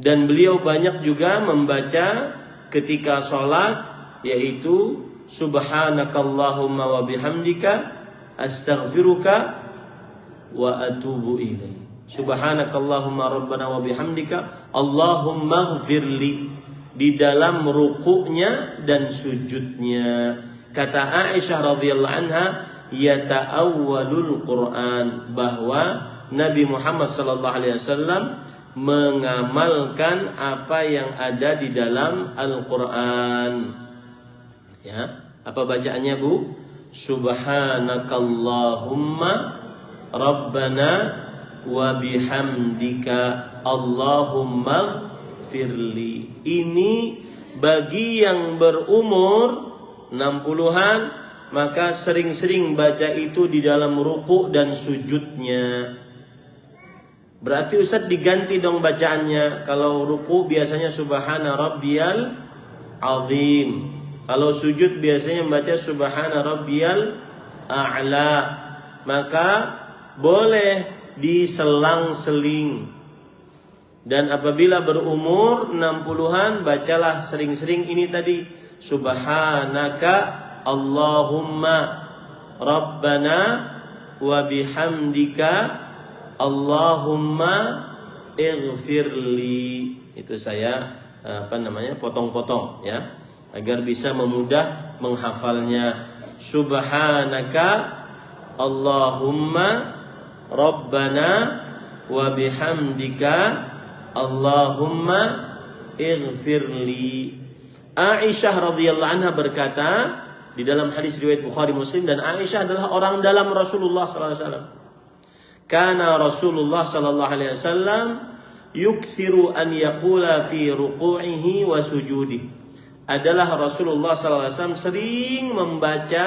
Dan beliau banyak juga membaca ketika sholat, yaitu subhanakallahumma wa bihamdika astaghfiruka wa atubu ilaih. Subhanakallahumma rabbana wa bihamdika Allahumma ghfirli, di dalam rukuknya dan sujudnya. Kata Aisyah radhiyallahu anha, yata'awwalul Quran, bahwa Nabi Muhammad sallallahu alaihi wasallam mengamalkan apa yang ada di dalam Al-Quran. Ya, apa bacaannya, Bu? Subhanakallahumma rabbana wa bihamdika Allahumma firli. Ini bagi yang berumur 60-an, maka sering-sering baca itu di dalam ruku dan sujudnya. Berarti Ustaz diganti dong bacaannya. Kalau ruku biasanya subhana rabbiyal azim. Kalau sujud biasanya membaca subhana rabbiyal a'la, maka boleh diselang-seling. Dan apabila berumur 60-an, bacalah sering-sering ini tadi, subhanaka Allahumma rabbana wa bihamdika Allahumma ighfirli. Itu saya potong-potong ya, agar bisa memudah menghafalnya. Subhanaka Allahumma rabbana wa bihamdika Allahumma ighfirli. Aisyah radhiyallahu anha berkata di dalam hadis riwayat Bukhari Muslim, dan Aisyah adalah orang dalam Rasulullah sallallahu alaihi wasallam. Kana Rasulullah sallallahu alaihi wasallam yukthiru an yaqula fi ruku'ihi wa sujudi. Adalah Rasulullah sallallahu alaihi wasallam sering membaca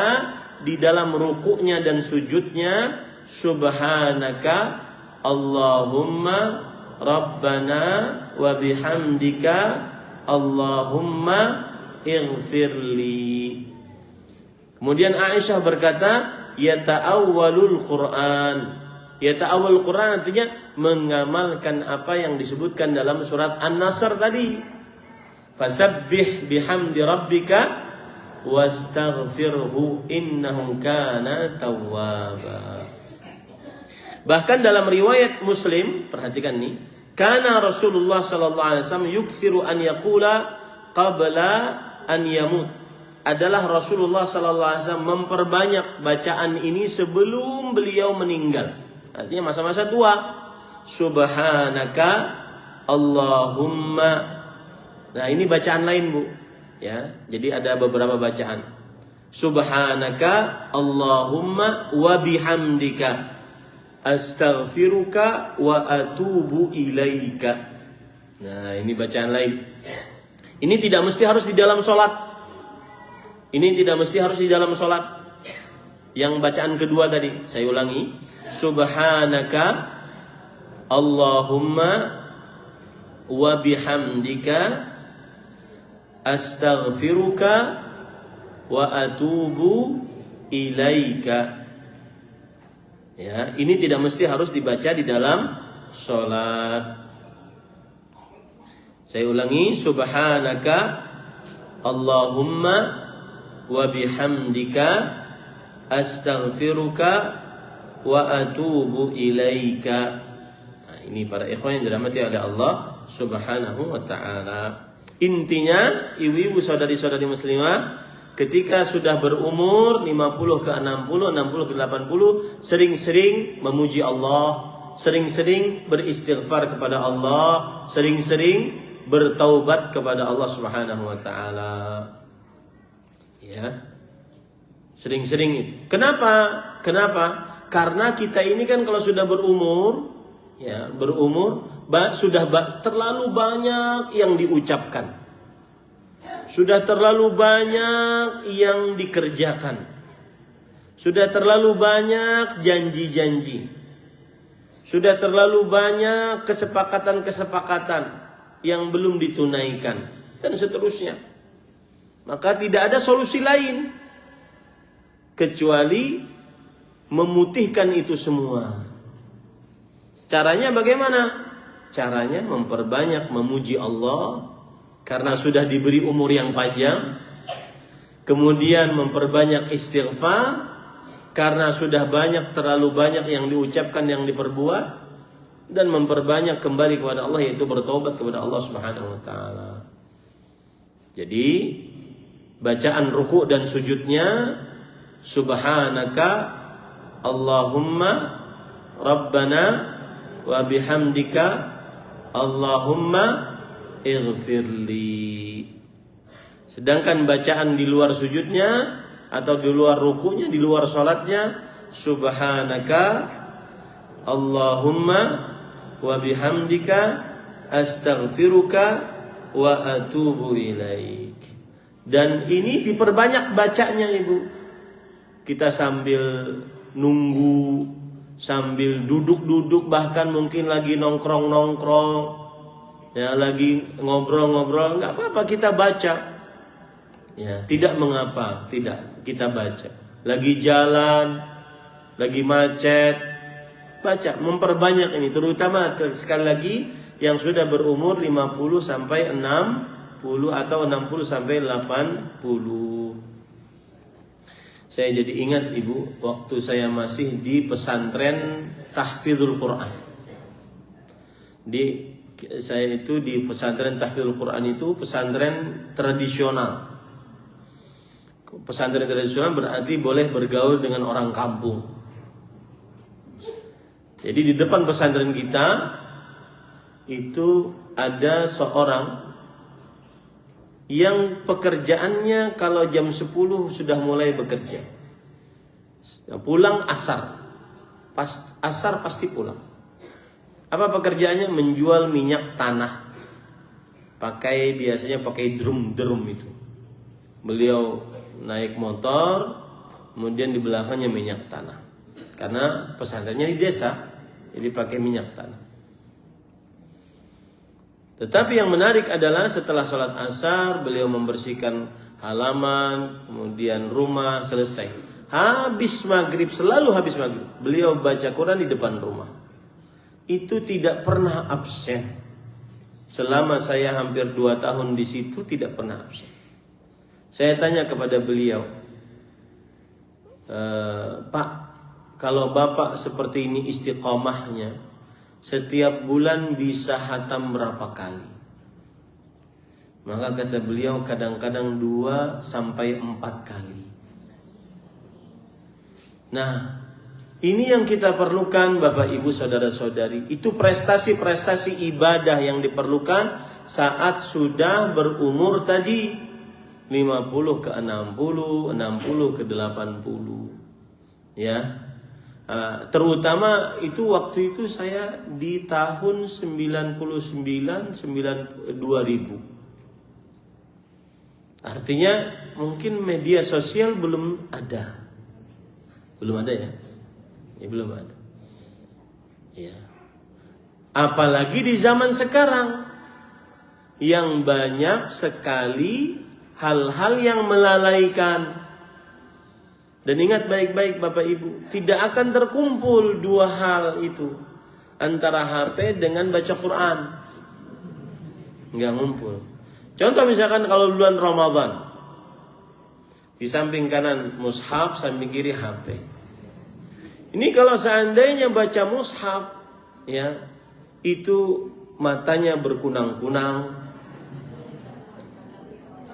di dalam rukuknya dan sujudnya, subhanaka Allahumma rabbana wa bihamdika Allahumma ighfirli. Kemudian Aisyah berkata, yata'awwalul Quran. Yata'awwalul Quran artinya mengamalkan apa yang disebutkan dalam surat An-Nasr tadi. Fasabbih bihamdi rabbika wastaghfirhu innahu kana tawwaba. Bahkan dalam riwayat Muslim, perhatikan nih, kana Rasulullah sallallahu alaihi wasallam yukthiru an yaqula qabla an yamut. Adalah Rasulullah sallallahu alaihi wasallam memperbanyak bacaan ini sebelum beliau meninggal. Artinya masa-masa tua. Subhanaka Allahumma. Nah, ini bacaan lain, Bu. Ya, jadi ada beberapa bacaan. Subhanaka Allahumma wa bihamdika astaghfiruka wa atubu ilaika. Nah, ini bacaan lain. Ini tidak mesti harus di dalam sholat. Ini tidak mesti harus di dalam sholat. Yang bacaan kedua tadi, saya ulangi. Subhanaka Allahumma wa bihamdika astaghfiruka wa atubu ilaika. Ya, ini tidak mesti harus dibaca di dalam sholat. Saya ulangi, subhanaka Allahumma wa bihamdika astaghfiruka wa atubu ilaika. Nah, ini para ikhwan yang dirahmati oleh Allah Subhanahu wa taala. Intinya, ibu-ibu saudari-saudari muslimah, ketika sudah berumur 50 ke 60, 60 ke 80, sering-sering memuji Allah, sering-sering beristighfar kepada Allah, sering-sering bertaubat kepada Allah Subhanahu wa taala. Ya. Sering-sering itu. Kenapa? Karena kita ini kan kalau sudah berumur, ya, sudah terlalu banyak yang diucapkan. Sudah terlalu banyak yang dikerjakan. Sudah terlalu banyak janji-janji. Sudah terlalu banyak kesepakatan-kesepakatan yang belum ditunaikan, dan seterusnya. Maka tidak ada solusi lain kecuali memutihkan itu semua. Caranya bagaimana? Caranya memperbanyak memuji Allah karena sudah diberi umur yang panjang. Kemudian memperbanyak istighfar karena sudah terlalu banyak yang diucapkan, yang diperbuat. Dan memperbanyak kembali kepada Allah, yaitu bertobat kepada Allah Subhanahu wa taala. Jadi bacaan ruku' dan sujudnya subhanaka Allahumma rabbana wa bihamdika Allahumma ighfirli. Sedangkan bacaan di luar sujudnya atau di luar ruku'nya, di luar salatnya, subhanaka Allahumma wa bihamdika astaghfiruka wa atubu ilaik. Dan ini diperbanyak bacanya, Ibu. Kita sambil nunggu, sambil duduk-duduk, bahkan mungkin lagi nongkrong-nongkrong, ya, lagi ngobrol-ngobrol, nggak apa-apa kita baca. Ya, tidak mengapa, tidak kita baca. Lagi jalan, lagi macet, baca, memperbanyak ini, terutama sekali lagi yang sudah berumur 50 sampai 60 atau 60 sampai 80. Saya jadi ingat Ibu, waktu saya masih di pesantren Tahfidzul Quran. Saya itu di pesantren Tahfidzul Quran itu pesantren tradisional. Pesantren tradisional berarti boleh bergaul dengan orang kampung. Jadi di depan pesantren kita itu ada seorang yang pekerjaannya kalau jam 10 sudah mulai bekerja. Pulang asar. Asar pasti pulang. Apa pekerjaannya? Menjual minyak tanah. Biasanya pakai drum itu. Beliau naik motor, kemudian di belakangnya minyak tanah. Karena pesantrennya di desa, jadi pakai minyak tanah. Tetapi yang menarik adalah setelah sholat asar, beliau membersihkan halaman, kemudian rumah, selesai. Habis maghrib, selalu habis maghrib, beliau baca Quran di depan rumah. Itu tidak pernah absen. Selama saya hampir 2 tahun di situ, tidak pernah absen. Saya tanya kepada beliau, Pak, kalau Bapak seperti ini istiqomahnya, setiap bulan bisa hatam berapa kali? Maka kata beliau, kadang-kadang 2 sampai 4 kali. Nah, ini yang kita perlukan Bapak Ibu saudara-saudari. Itu prestasi-prestasi ibadah yang diperlukan saat sudah berumur tadi 50 ke 60, 60 ke 80. Ya. Terutama itu waktu itu saya di tahun 99 2000. Artinya mungkin media sosial belum ada. Belum ada ya? Ya belum ada. Ya. Apalagi di zaman sekarang yang banyak sekali hal-hal yang melalaikan. Dan ingat baik-baik Bapak Ibu, tidak akan terkumpul 2 hal itu, antara HP dengan baca Quran. Enggak ngumpul. Contoh misalkan kalau bulan Ramadan, di samping kanan mushaf, samping kiri HP. Ini kalau seandainya baca mushaf, ya, itu matanya berkunang-kunang,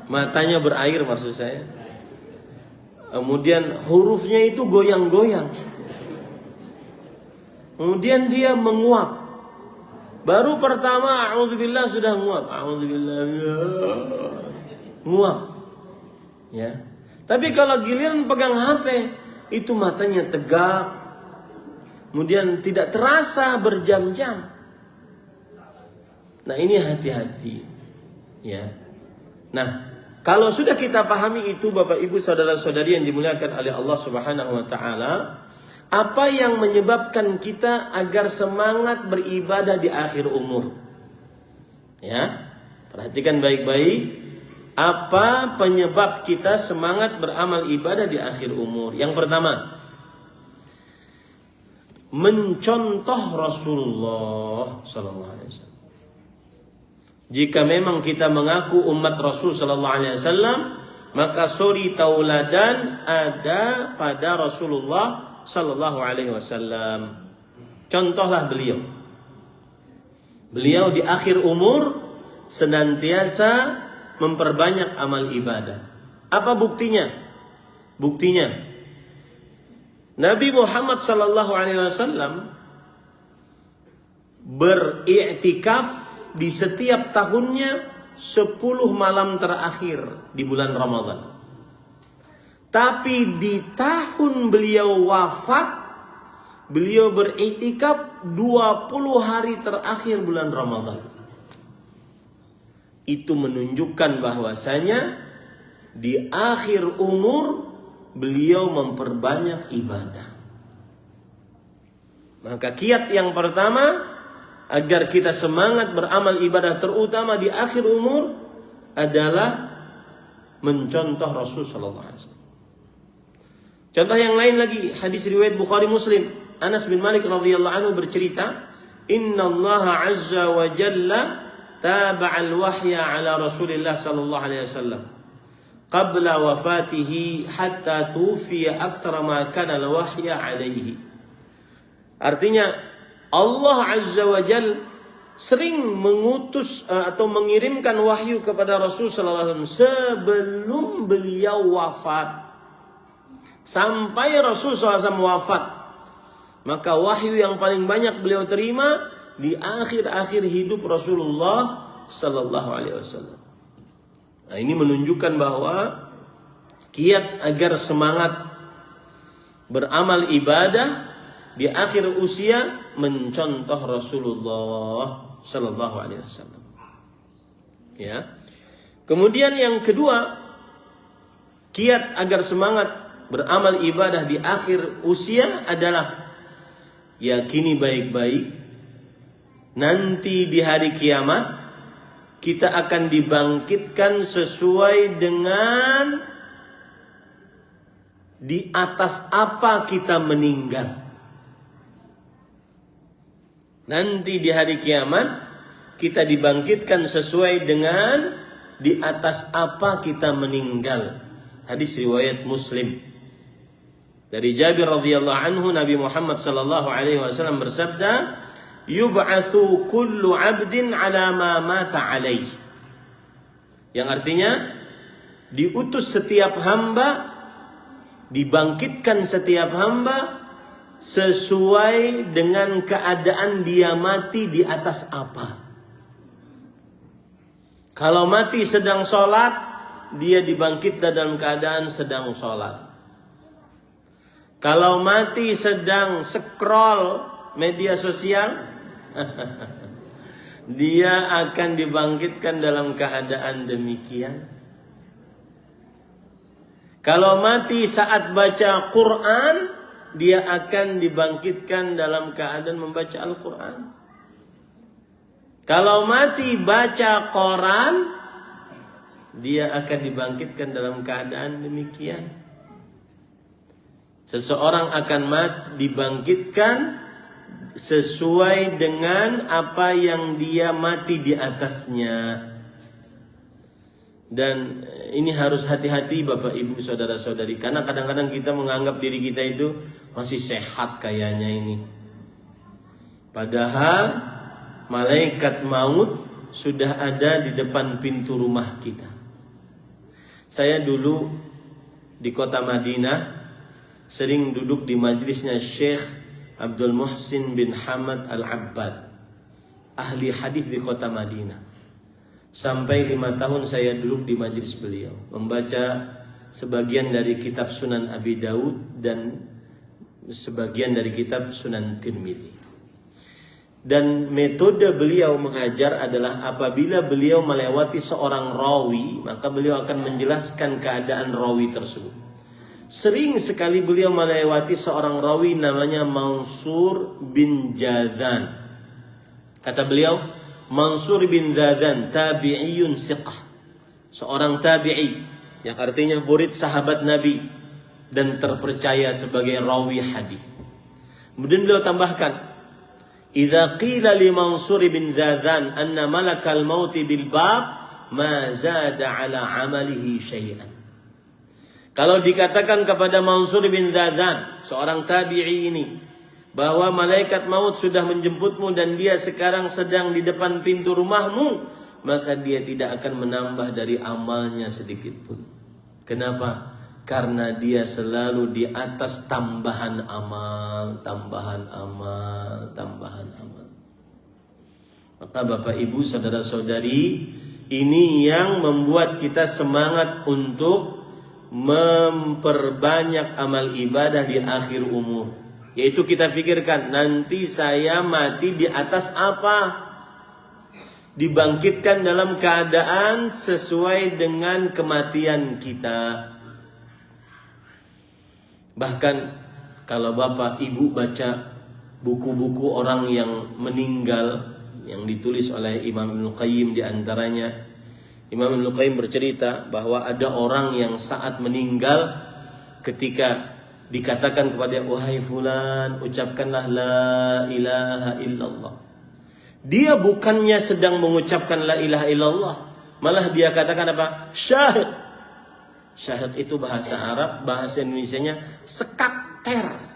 matanya berair maksud saya. Kemudian hurufnya itu goyang-goyang. Kemudian dia menguap. Baru pertama a'udzubillah sudah nguap. A'udzubillah. Nguap. Ya. Tapi kalau giliran pegang HP, itu matanya tegak. Kemudian tidak terasa berjam-jam. Nah, ini hati-hati. Ya. Nah, kalau sudah kita pahami itu Bapak Ibu saudara-saudari yang dimuliakan oleh Allah Subhanahu wa taala, apa yang menyebabkan kita agar semangat beribadah di akhir umur? Ya. Perhatikan baik-baik, apa penyebab kita semangat beramal ibadah di akhir umur? Yang pertama, mencontoh Rasulullah sallallahu alaihi wasallam. Jika memang kita mengaku umat Rasul sallallahu alaihi wasallam, maka suri tauladan ada pada Rasulullah sallallahu alaihi wasallam. Contohlah beliau. Beliau di akhir umur senantiasa memperbanyak amal ibadah. Apa buktinya? Buktinya Nabi Muhammad sallallahu alaihi wasallam beriktikaf di setiap tahunnya 10 malam terakhir di bulan Ramadan. Tapi di tahun beliau wafat, beliau beriktikaf 20 hari terakhir bulan Ramadan. Itu menunjukkan bahwasanya di akhir umur beliau memperbanyak ibadah. Maka kiat yang pertama agar kita semangat beramal ibadah terutama di akhir umur adalah mencontoh Rasul sallallahu alaihi wasallam. Contoh yang lain lagi, hadis riwayat Bukhari Muslim. Anas bin Malik radhiyallahu anhu bercerita, "Inna Allah azza wa jalla taba'a al-wahya ala Rasulillah sallallahu alaihi wasallam qabla wafatihi hatta tufiya aktsara ma kana al-wahya alaihi." Artinya Allah azza wa jalla sering mengutus atau mengirimkan wahyu kepada Rasul sallallahu alaihi wasallam sebelum beliau wafat. Sampai Rasul SAW wafat, maka wahyu yang paling banyak beliau terima di akhir-akhir hidup Rasulullah Sallallahu Alaihi Wasallam. Nah, ini menunjukkan bahwa kiat agar semangat beramal ibadah di akhir usia mencontoh Rasulullah Sallallahu Alaihi Wasallam. Ya. Kemudian yang kedua, kiat agar semangat beramal ibadah di akhir usia adalah yakini baik-baik nanti di hari kiamat kita akan dibangkitkan sesuai dengan di atas apa kita meninggal. Nanti di hari kiamat kita dibangkitkan sesuai dengan di atas apa kita meninggal. Hadis riwayat Muslim. Dari Jabir radhiyallahu anhu, Nabi Muhammad sallallahu alaihi wasallam bersabda, "Yub'atsu kullu 'abdin 'ala ma mata 'alaihi." Yang artinya diutus setiap hamba, dibangkitkan setiap hamba sesuai dengan keadaan dia mati di atas apa. Kalau mati sedang sholat, dia dibangkitkan dalam keadaan sedang sholat. Kalau mati sedang scroll media sosial, dia akan dibangkitkan dalam keadaan demikian. Kalau mati saat baca Quran, dia akan dibangkitkan dalam keadaan membaca Al-Quran. Kalau mati baca koran, dia akan dibangkitkan dalam keadaan demikian. Seseorang akan dibangkitkan sesuai dengan apa yang dia mati di atasnya. Dan ini harus hati-hati Bapak Ibu saudara-saudari, karena kadang-kadang kita menganggap diri kita itu masih sehat kayaknya ini. Padahal malaikat maut sudah ada di depan pintu rumah kita. Saya dulu di kota Madinah sering duduk di majelisnya Syekh Abdul Muhsin bin Hamad Al-Abbad, ahli hadis di kota Madinah. Sampai 5 tahun saya duduk di majelis beliau, membaca sebagian dari kitab Sunan Abi Daud dan sebagian dari kitab Sunan Tirmidzi. Dan metode beliau mengajar adalah apabila beliau melewati seorang rawi, maka beliau akan menjelaskan keadaan rawi tersebut. Sering sekali beliau melewati seorang rawi namanya Mansur bin Jadhan. Kata beliau, Mansur bin Jadhan tabi'iyun siqah, seorang tabi'i yang artinya murid sahabat Nabi dan terpercaya sebagai rawi hadis. Kemudian beliau tambahkan, "Idza qila li Mansur bin Jadhan anna malakal maut bil bab ma zada ala amalihi syai'an." Kalau dikatakan kepada Mansur bin Jadhan, seorang tabi'i ini, bahwa malaikat maut sudah menjemputmu dan dia sekarang sedang di depan pintu rumahmu, maka dia tidak akan menambah dari amalnya sedikit pun. Kenapa? Karena dia selalu di atas tambahan amal, tambahan amal, tambahan amal. Maka Bapak Ibu saudara-saudari, ini yang membuat kita semangat untuk memperbanyak amal ibadah di akhir umur. Yaitu kita pikirkan, nanti saya mati di atas apa? Dibangkitkan dalam keadaan sesuai dengan kematian kita. Bahkan kalau Bapak Ibu baca buku-buku orang yang meninggal yang ditulis oleh Imam Ibnu Qayyim di antaranya, Imam Ibnu Qayyim bercerita bahwa ada orang yang saat meninggal ketika dikatakan kepada wahai fulan ucapkanlah la ilaha illallah. Dia bukannya sedang mengucapkan la ilaha illallah, malah dia katakan apa? Syahid. Syahid itu bahasa Arab, bahasa Indonesianya sekakter.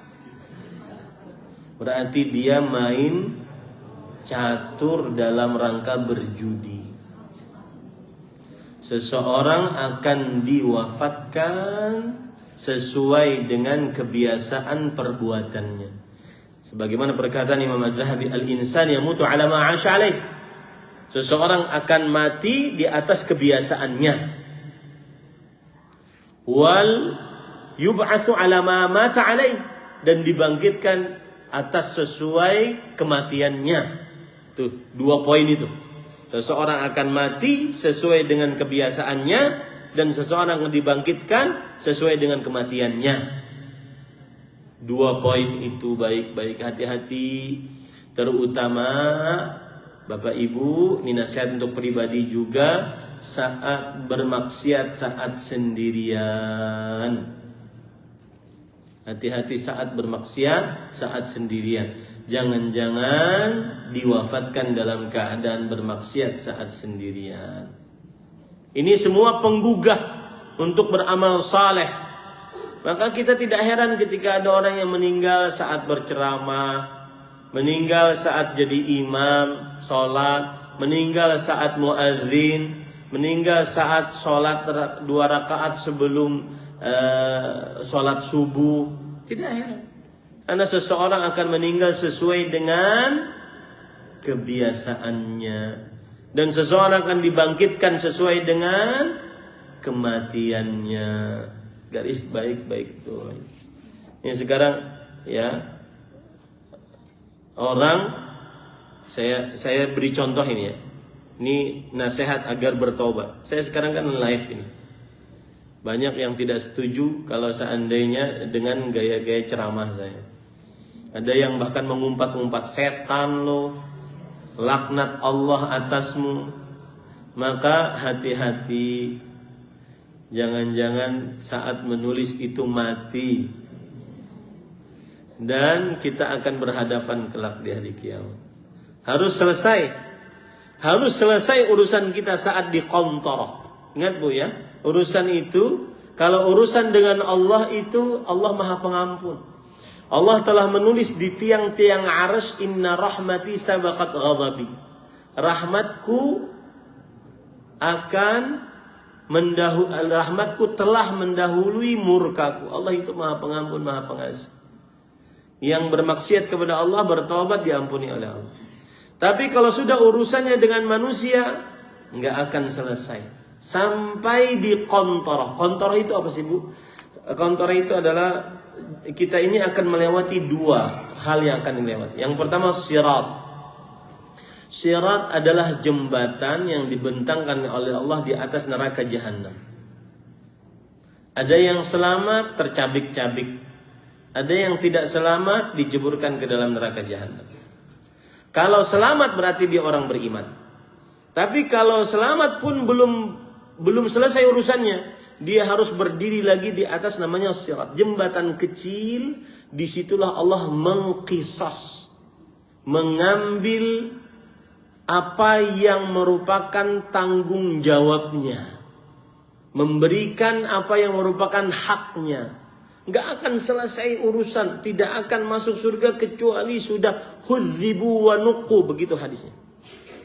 Berarti dia main catur dalam rangka berjudi. Seseorang akan diwafatkan sesuai dengan kebiasaan perbuatannya. Sebagaimana perkataan Imam Az-Zahabi, al-insan yamutu ala ma 'asha alaih. Seseorang akan mati di atas kebiasaannya. Wal yub'atsu ala ma mata alaih, dan dibangkitkan atas sesuai kematiannya. Tuh, 2 poin itu. Seseorang akan mati sesuai dengan kebiasaannya, dan seseorang dibangkitkan sesuai dengan kematiannya. 2 poin itu baik-baik hati-hati. Terutama Bapak Ibu, ini nasihat untuk pribadi juga, saat bermaksiat saat sendirian. Hati-hati saat bermaksiat saat sendirian. Jangan-jangan diwafatkan dalam keadaan bermaksiat saat sendirian. Ini semua penggugah untuk beramal saleh. Maka kita tidak heran ketika ada orang yang meninggal saat berceramah, meninggal saat jadi imam sholat, meninggal saat muadzin, meninggal saat sholat 2 rakaat sebelum sholat subuh. Tidak heran, karena seseorang akan meninggal sesuai dengan kebiasaannya, dan seseorang akan dibangkitkan sesuai dengan kematiannya. Garis baik-baik tuh. Ini sekarang ya, orang saya beri contoh ini ya. Ini nasihat agar bertobat. Saya sekarang kan live ini. Banyak yang tidak setuju kalau seandainya dengan gaya-gaya ceramah saya. Ada yang bahkan mengumpat-umpat, setan lo, laknat Allah atasmu. Maka hati-hati, jangan-jangan saat menulis itu mati, dan kita akan berhadapan kelak di hari kiamat. Harus selesai urusan kita saat di qantarah. Ingat Bu ya, urusan itu, kalau urusan dengan Allah itu, Allah Maha Pengampun. Allah telah menulis di tiang-tiang arsy, inna rahmati sabaqat ghadabi. Rahmatku telah mendahului murkaku. Allah itu Maha Pengampun, Maha Pengasih. Yang bermaksiat kepada Allah, bertobat, diampuni oleh Allah. Tapi kalau sudah urusannya dengan manusia, nggak akan selesai sampai di qantarah. Qantarah itu apa sih Bu? Qantarah itu adalah kita ini akan melewati 2 hal yang akan dilewati. Yang pertama sirat. Sirat adalah jembatan yang dibentangkan oleh Allah di atas neraka jahanam. Ada yang selamat tercabik-cabik, ada yang tidak selamat dijeburkan ke dalam neraka jahanam. Kalau selamat berarti dia orang beriman. Tapi kalau selamat pun belum selesai urusannya, dia harus berdiri lagi di atas namanya sirat, jembatan kecil. Disitulah Allah mengqisas, mengambil apa yang merupakan tanggung jawabnya, memberikan apa yang merupakan haknya. Nggak akan selesai urusan, tidak akan masuk surga kecuali sudah hudzibu wa nuqu, begitu hadisnya.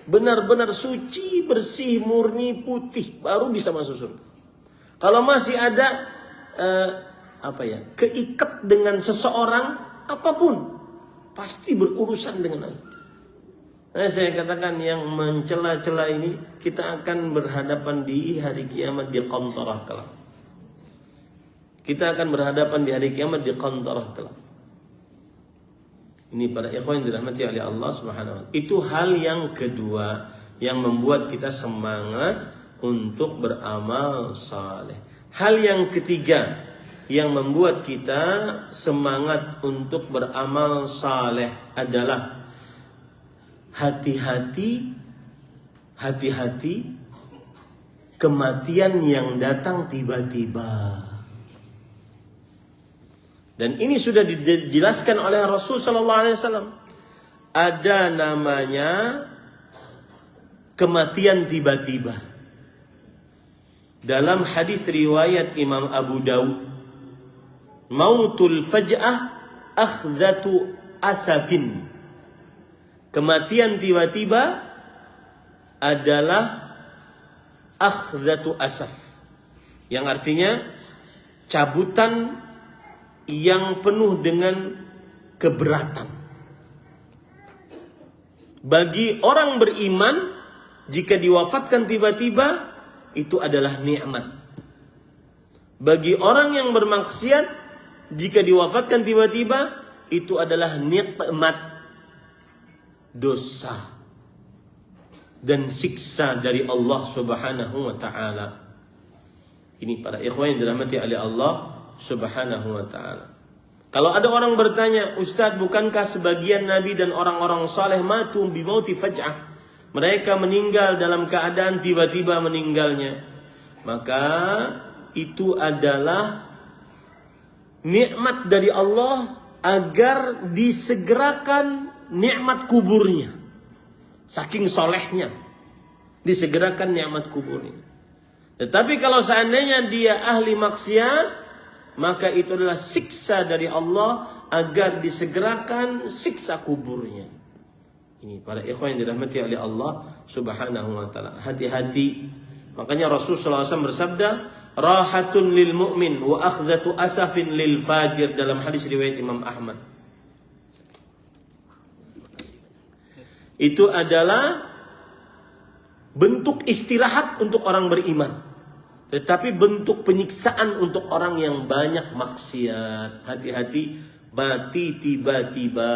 Benar-benar suci, bersih, murni, putih, baru bisa masuk surga. Kalau masih ada keikat dengan seseorang, apapun pasti berurusan dengan itu. Nah, saya katakan yang mencela-cela ini, kita akan berhadapan di hari kiamat di qantarah kelak. Kita akan berhadapan di hari kiamat di qantarah kelak. Ini para ikhwan yang dirahmati oleh Allah Subhanahu wa ta'ala. Itu hal yang kedua yang membuat kita semangat untuk beramal saleh. Hal yang ketiga yang membuat kita semangat untuk beramal saleh adalah hati-hati kematian yang datang tiba-tiba. Dan ini sudah dijelaskan oleh Rasul sallallahu alaihi wasallam. Ada namanya kematian tiba-tiba. Dalam hadis riwayat Imam Abu Dawud, mautul faj'ah akhdhatu asafin. Kematian tiba-tiba adalah akhdhatu asaf, yang artinya cabutan yang penuh dengan keberatan. Bagi orang beriman, jika diwafatkan tiba-tiba, itu adalah nikmat. Bagi orang yang bermaksiat, jika diwafatkan tiba-tiba, itu adalah nikmat, dosa dan siksa dari Allah Subhanahu wa taala. Ini para ikhwan yang dirahmati oleh Allah Subhanahu wa taala. Kalau ada orang bertanya, "Ustaz, bukankah sebagian nabi dan orang-orang saleh matu bimauti faj'ah?" Mereka meninggal dalam keadaan tiba-tiba meninggalnya. Maka itu adalah nikmat dari Allah agar disegerakan nikmat kuburnya. Saking solehnya disegerakan nikmat kuburnya. Tetapi kalau seandainya dia ahli maksiat, maka itu adalah siksa dari Allah agar disegerakan siksa kuburnya. Ini para ikhwan yang dirahmati oleh Allah Subhanahu wa taala. Hati-hati. Makanya Rasulullah SAW bersabda, "Rahatun lil mu'min wa akhdhatu asafin lil fajir," dalam hadis riwayat Imam Ahmad. Itu adalah bentuk istirahat untuk orang beriman, tetapi bentuk penyiksaan untuk orang yang banyak maksiat. Hati-hati, mati tiba-tiba.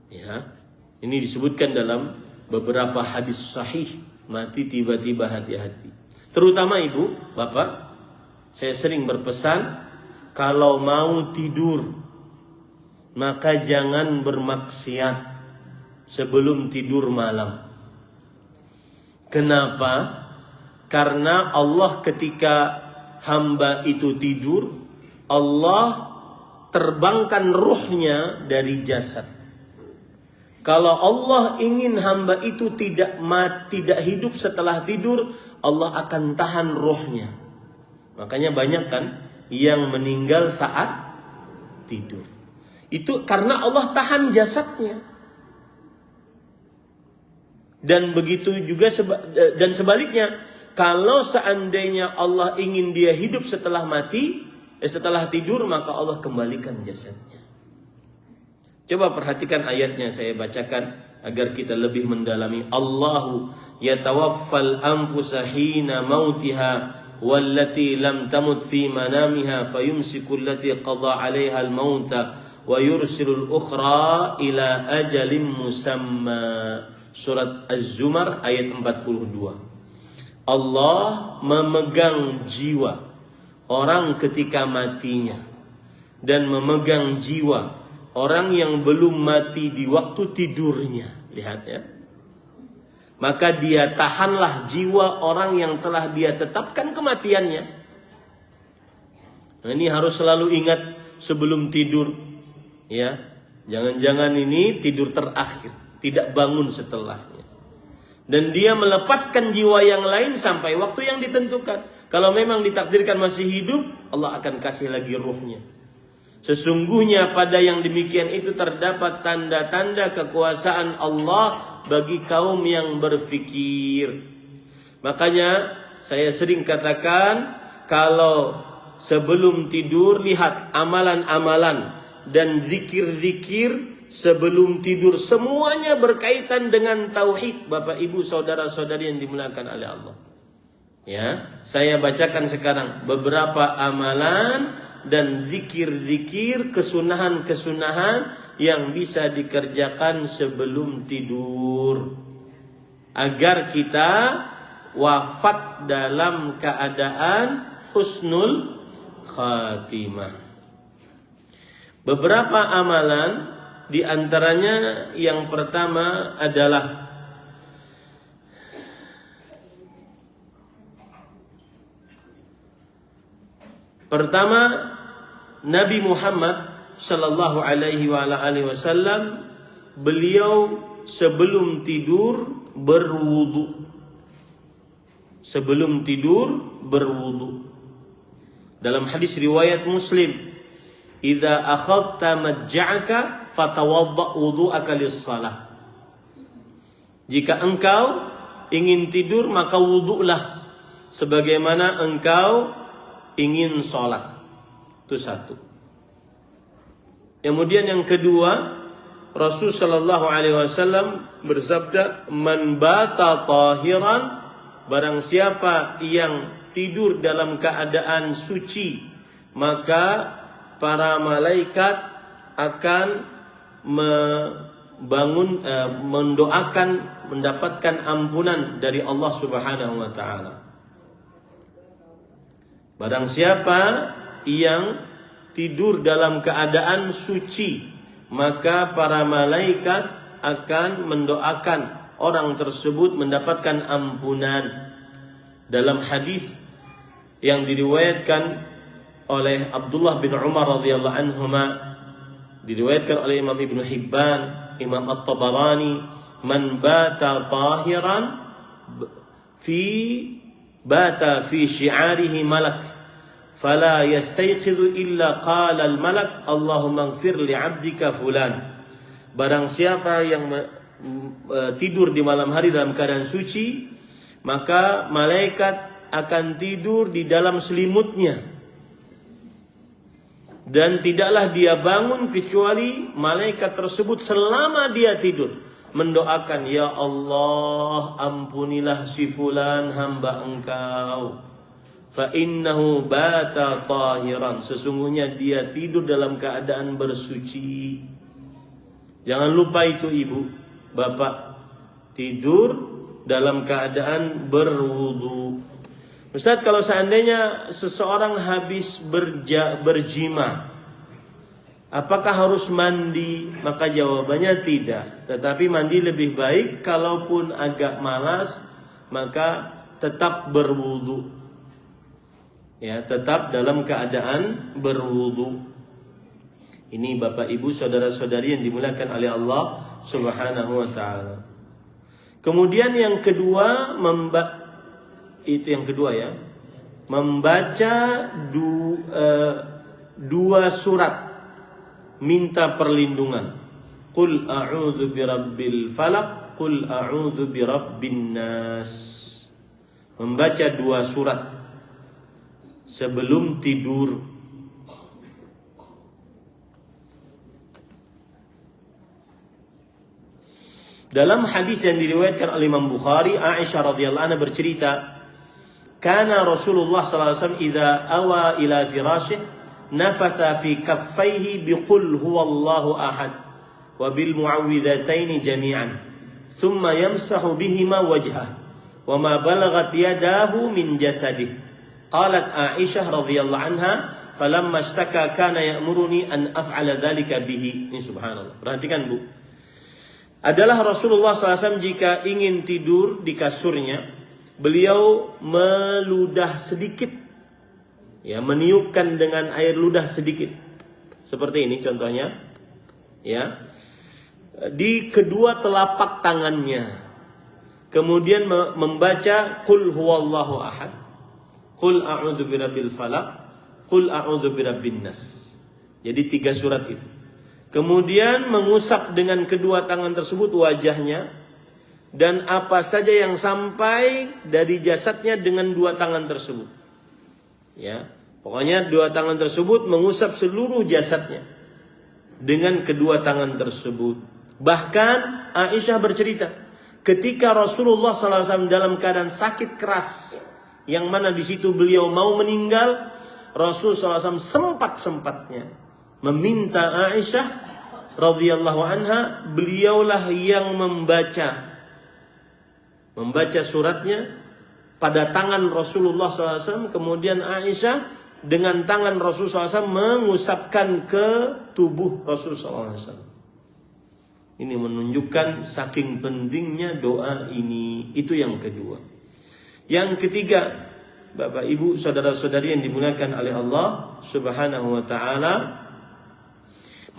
Ya, ini disebutkan dalam beberapa hadis sahih, mati tiba-tiba, hati-hati. Terutama ibu, bapak, saya sering berpesan, kalau mau tidur, maka jangan bermaksiat sebelum tidur malam. Kenapa? Karena Allah ketika hamba itu tidur, Allah terbangkan ruhnya dari jasad. Kalau Allah ingin hamba itu tidak hidup setelah tidur, Allah akan tahan rohnya. Makanya banyak kan yang meninggal saat tidur. Itu karena Allah tahan jasadnya. Dan begitu juga dan sebaliknya, kalau seandainya Allah ingin dia hidup setelah setelah tidur, maka Allah kembalikan jasadnya. Coba perhatikan ayatnya, saya bacakan agar kita lebih mendalami. Allahu yatawaffal anfusa hina mautiha wallati lam tamut fi manamiha fayumsiku allati qada 'alaiha al-mauta wa yursilul ukhra ila ajalin musamma. Surat Az-Zumar ayat 42. Allah memegang jiwa orang ketika matinya dan memegang jiwa orang yang belum mati di waktu tidurnya. Lihat ya. Maka dia tahanlah jiwa orang yang telah dia tetapkan kematiannya. Nah, ini harus selalu ingat sebelum tidur. Ya. Jangan-jangan ini tidur terakhir, tidak bangun setelahnya. Dan dia melepaskan jiwa yang lain sampai waktu yang ditentukan. Kalau memang ditakdirkan masih hidup, Allah akan kasih lagi ruhnya. Sesungguhnya pada yang demikian itu terdapat tanda-tanda kekuasaan Allah bagi kaum yang berfikir. Makanya saya sering katakan, kalau sebelum tidur lihat amalan-amalan dan zikir-zikir sebelum tidur, semuanya berkaitan dengan tauhid. Bapak Ibu saudara-saudari yang dimuliakan oleh Allah. Ya, saya bacakan sekarang beberapa amalan dan zikir-zikir, kesunahan-kesunahan yang bisa dikerjakan sebelum tidur agar kita wafat dalam keadaan husnul khatimah. Beberapa amalan, di antaranya yang pertama adalah Pertama, Nabi Muhammad sallallahu alaihi wasallam beliau sebelum tidur berwudu. Sebelum tidur berwudu. Dalam hadis riwayat Muslim, "Idza akhadta madja'aka fatawadda wudu'aka lis-shalah." Jika engkau ingin tidur maka wudu'lah sebagaimana engkau ingin sholat. Itu satu. Kemudian yang kedua, Rasul sallallahu alaihi wasallam bersabda, "Man bata tahiran," barang siapa yang tidur dalam keadaan suci, maka para malaikat akan mendoakan mendapatkan ampunan dari Allah Subhanahu wa taala. Barang siapa yang tidur dalam keadaan suci, maka para malaikat akan mendoakan orang tersebut mendapatkan ampunan. Dalam hadis yang diriwayatkan oleh Abdullah bin Umar radhiyallahu anhuma, diriwayatkan oleh Imam Ibnu Hibban, Imam At-Tabarani, "Man bata tahiran bata fi syi'arihi malak, fala yastayqidhu illa qala al-malak Allahumma ighfir li 'abdika fulan." Barang siapa yang tidur di malam hari dalam keadaan suci, maka malaikat akan tidur di dalam selimutnya, dan tidaklah dia bangun kecuali malaikat tersebut selama dia tidur mendoakan, "Ya Allah, ampunilah si fulan hamba engkau, fa innahu bata tahiran." Sesungguhnya dia tidur dalam keadaan bersuci. Jangan lupa itu ibu, bapak, tidur dalam keadaan berwudu. Ustaz, kalau seandainya seseorang habis berjima, apakah harus mandi? Maka jawabannya tidak. Tetapi mandi lebih baik. Kalaupun agak malas, maka tetap berwudu. Ya, tetap dalam keadaan berwudu. Ini Bapak Ibu saudara-saudari yang dimuliakan oleh Allah Subhanahu wa taala. Kemudian yang kedua, itu yang kedua ya, membaca dua surat minta perlindungan. Qul a'udzu birabbil falaq, qul a'udzu birabbin nas. Membaca dua surat sebelum tidur. Dalam hadis yang diriwayatkan oleh Imam Bukhari, Aisyah radhiyallahu anha bercerita, "Kana Rasulullah sallallahu alaihi wasallam idza awa ila firashih nafatha fi kaffaihi biqul huwallahu ahad wa bil mu'awwidhatayn jami'an thumma yamsahu bihima wajhah wa ma balagat yadahu min jasadih." Qalat Aisyah radhiyallahu anha, "Falamma ishtaka kana ya'muruni an af'ala dhalika bihi." Ini subhanallah. Perhatikan Bu. Adalah Rasulullah SAW jika ingin tidur di kasurnya, beliau meludah sedikit, ya, meniupkan dengan air ludah sedikit, seperti ini contohnya, ya, di kedua telapak tangannya. Kemudian membaca Qul huwallahu ahad, Qul a'udzu birabbil falaq, Qul a'udzu birabbin nas. Jadi 3 surat itu. Kemudian mengusap dengan kedua tangan tersebut wajahnya dan apa saja yang sampai dari jasadnya dengan 2 tangan tersebut. Ya, pokoknya 2 tangan tersebut mengusap seluruh jasadnya dengan kedua tangan tersebut. Bahkan Aisyah bercerita, ketika Rasulullah SAW dalam keadaan sakit keras, yang mana di situ beliau mau meninggal, Rasulullah SAW sempat-sempatnya meminta Aisyah radhiyallahu anha, beliaulah yang membaca suratnya pada tangan Rasulullah SAW. Kemudian Aisyah dengan tangan Rasulullah SAW mengusapkan ke tubuh Rasulullah SAW. Ini menunjukkan saking pentingnya doa ini. Itu yang kedua. Yang ketiga, Bapak Ibu, saudara-saudari yang dimuliakan oleh Allah Subhanahu wa taala,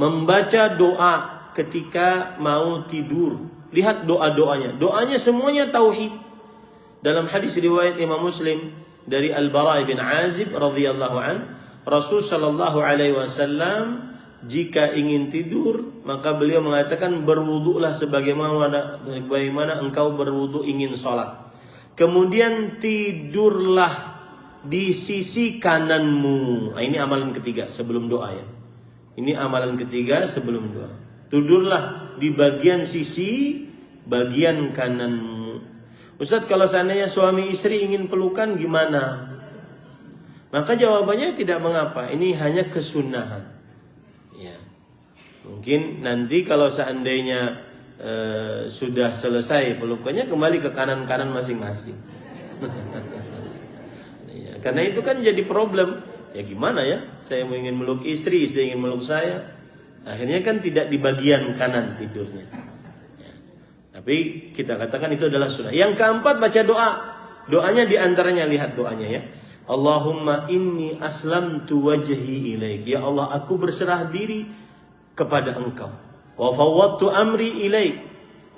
membaca doa ketika mau tidur. Lihat doa-doanya. Doanya semuanya tauhid. Dalam hadis riwayat Imam Muslim dari Al-Bara' bin Azib radhiyallahu an, Rasul sallallahu alaihi wasallam jika ingin tidur, maka beliau mengatakan berwudulah sebagaimana engkau berwudu ingin sholat. Kemudian tidurlah di sisi kananmu. Nah, ini amalan ketiga sebelum doa ya. Ini amalan ketiga sebelum doa. Tidurlah di bagian sisi bagian kananmu. Ustaz, kalau seandainya suami istri ingin pelukan gimana? Maka jawabannya tidak mengapa. Ini hanya kesunahan. Ya. Mungkin nanti kalau seandainya sudah selesai pelukannya, kembali ke kanan-kanan masing-masing. Ya, karena itu kan jadi problem. Ya gimana ya? Saya ingin meluk istri, istri ingin meluk saya. Akhirnya kan tidak di bagian kanan tidurnya. Ya. Tapi kita katakan itu adalah sunnah. Yang keempat, baca doa. Doanya diantaranya, lihat doanya ya. Allahumma inni aslamtu wajhi ilaik. Ya Allah, aku berserah diri kepada engkau. Wa fawwadtu amri ilaik.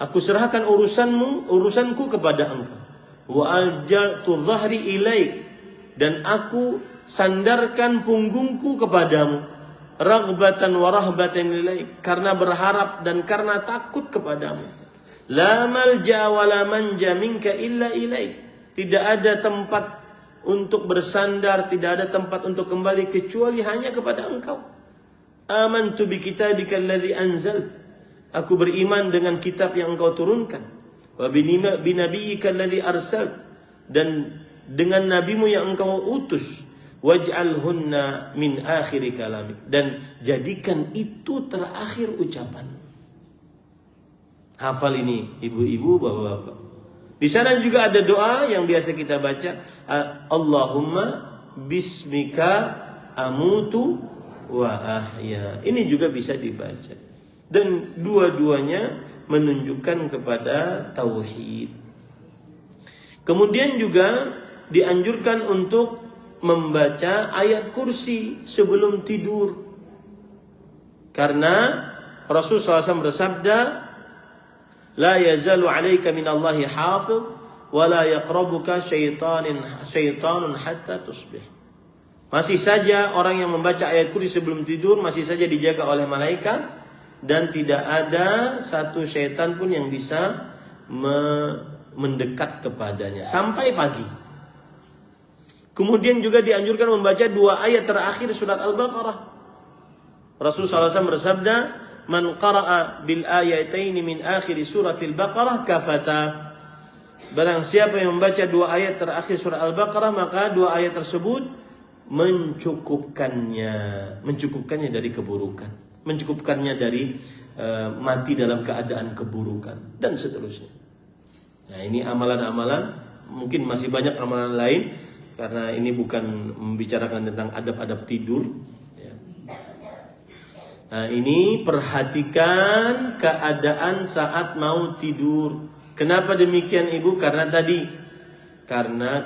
Aku serahkan urusanku kepada engkau. Wa aljaltu dhahri ilaik. Dan aku sandarkan punggungku kepadamu. Raghbatan wa rahbatan ilaik. Karena berharap dan karena takut kepadamu. La malja wa la manja minka illa ilaik. Tidak ada tempat untuk bersandar, tidak ada tempat untuk kembali kecuali hanya kepada engkau. Amantu bi kitabika alladhi anzalt. Aku beriman dengan kitab yang engkau turunkan. Wa bi nabiyyika alladhi arsalt. Dan dengan nabimu yang engkau utus. Waj'alhunna min akhiri kalamik. Dan jadikan itu terakhir ucapan. Hafal ini ibu-ibu, bapak-bapak. Di sana juga ada doa yang biasa kita baca. Allahumma bismika amutu wa ahya. Ini juga bisa dibaca. Dan dua-duanya menunjukkan kepada tauhid. Kemudian juga dianjurkan untuk membaca ayat kursi sebelum tidur. Karena Rasulullah SAW bersabda, la yazalu alaika minallahi hafiz wa la yaqrabuka syaitanun hatta tusbih. Masih saja orang yang membaca ayat kursi sebelum tidur masih saja dijaga oleh malaikat, dan tidak ada satu syaitan pun yang bisa mendekat kepadanya sampai pagi. Kemudian juga dianjurkan membaca 2 ayat terakhir surat Al-Baqarah. Rasulullah SAW bersabda, man qara'a bil ayataini min akhir surat Al-Baqarah kafata. Barang siapa yang membaca 2 ayat terakhir surat Al-Baqarah, maka 2 ayat tersebut mencukupkannya dari keburukan, mencukupkannya dari mati dalam keadaan keburukan, dan seterusnya. Nah, ini amalan-amalan, mungkin masih banyak amalan lain, karena ini bukan membicarakan tentang adab-adab tidur. Nah, ini perhatikan keadaan saat mau tidur. Kenapa demikian Ibu? Karena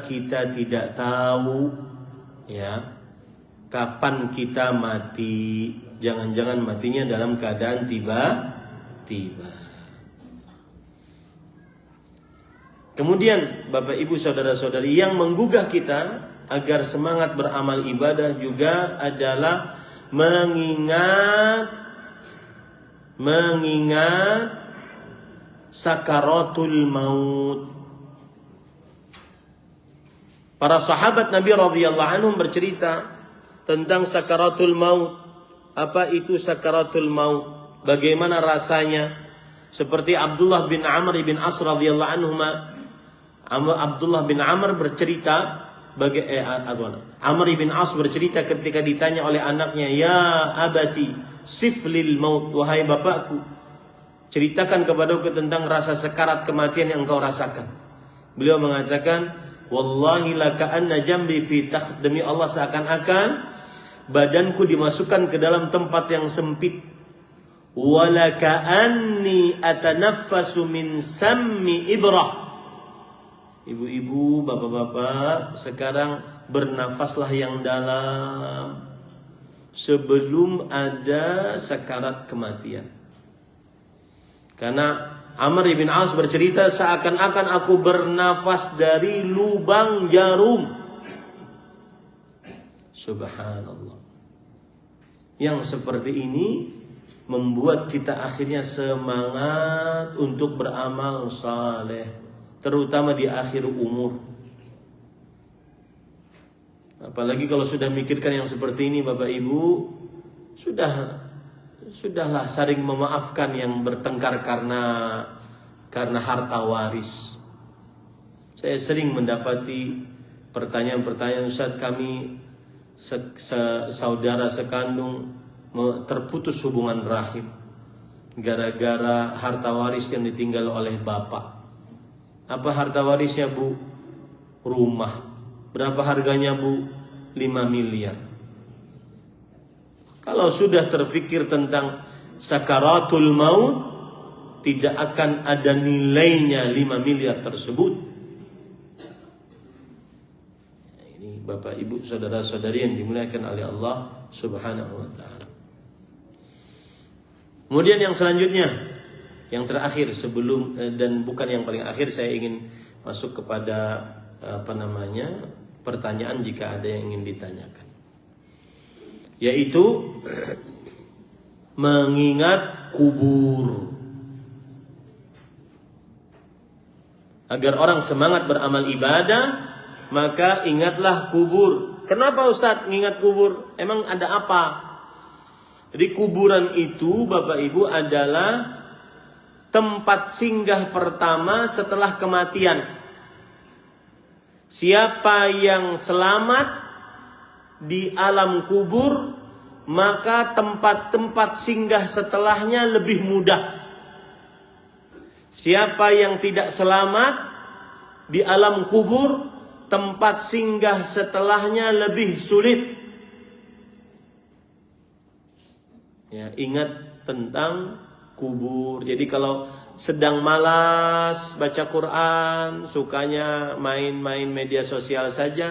kita tidak tahu ya kapan kita mati. Jangan-jangan matinya dalam keadaan tiba-tiba. Kemudian Bapak Ibu saudara-saudari, yang menggugah kita agar semangat beramal ibadah juga adalah mengingat sakaratul maut. Para sahabat Nabi radhiyallahu anhum bercerita tentang sakaratul maut. Apa itu sakaratul maut? Bagaimana rasanya? Seperti Abdullah bin Amr bin As radhiyallahu anhuma. Abdullah bin Amr bercerita Amr bin As bercerita ketika ditanya oleh anaknya, ya abati siflil maut, wahai bapakku, ceritakan kepadaku tentang rasa sekarat kematian yang engkau rasakan. Beliau mengatakan, wallahi laka'anna jambi fi takh, demi Allah seakan-akan badanku dimasukkan ke dalam tempat yang sempit. Walaka'anni atanaffasu min sammi ibrah, Ibu-ibu, bapak-bapak, sekarang bernafaslah yang dalam sebelum ada sakarat kematian. Karena Amr ibn As bercerita, seakan-akan aku bernafas dari lubang jarum. Subhanallah. Yang seperti ini membuat kita akhirnya semangat untuk beramal saleh, terutama di akhir umur. Apalagi kalau sudah mikirkan yang seperti ini, Bapak Ibu, sudahlah saling memaafkan yang bertengkar karena harta waris. Saya sering mendapati pertanyaan-pertanyaan, Ustaz, kami saudara sekandung terputus hubungan rahim gara-gara harta waris yang ditinggal oleh bapak. Apa harta warisnya, Bu? Rumah. Berapa harganya, Bu? 5 miliar. Kalau sudah terfikir tentang sakaratul maut, tidak akan ada nilainya 5 miliar tersebut. Bapak, Ibu, saudara-saudari yang dimuliakan oleh Allah Subhanahu wa taala. Kemudian yang selanjutnya, yang terakhir sebelum dan bukan yang paling akhir, saya ingin masuk kepada pertanyaan jika ada yang ingin ditanyakan. Yaitu mengingat kubur. Agar orang semangat beramal ibadah, maka ingatlah kubur. Kenapa Ustadz ingat kubur? Emang ada apa? Jadi kuburan itu, Bapak Ibu, adalah tempat singgah pertama setelah kematian. Siapa yang selamat di alam kubur, maka tempat-tempat singgah setelahnya lebih mudah. Siapa yang tidak selamat di alam kubur, tempat singgah setelahnya lebih sulit. Ya, ingat tentang kubur. Jadi kalau sedang malas baca Quran, sukanya main-main media sosial saja,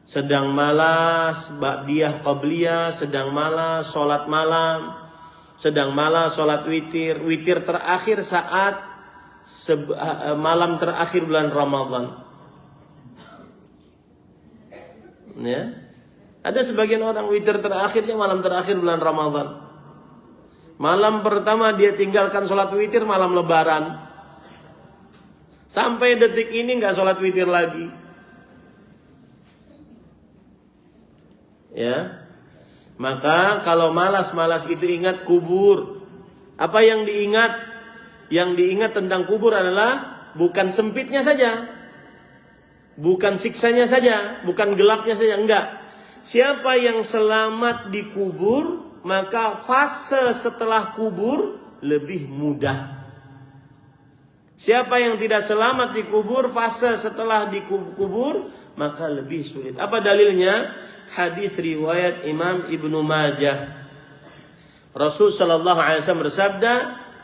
sedang malas ba'diyah qabliyah, sedang malas sholat malam, sedang malas sholat witir terakhir saat malam terakhir bulan Ramadan. Ya, ada sebagian orang witir terakhirnya malam terakhir bulan Ramadan. Malam pertama dia tinggalkan sholat witir malam lebaran. Sampai detik ini nggak sholat witir lagi. Ya, maka kalau malas-malas itu ingat kubur. Apa yang diingat? Yang diingat tentang kubur adalah bukan sempitnya saja, bukan siksanya saja, bukan gelapnya saja, enggak. Siapa yang selamat di kubur, maka fase setelah kubur lebih mudah. Siapa yang tidak selamat di kubur, fase setelah di kubur maka lebih sulit. Apa dalilnya? Hadis riwayat Imam Ibnu Majah. Rasul sallallahu alaihi wasallam bersabda,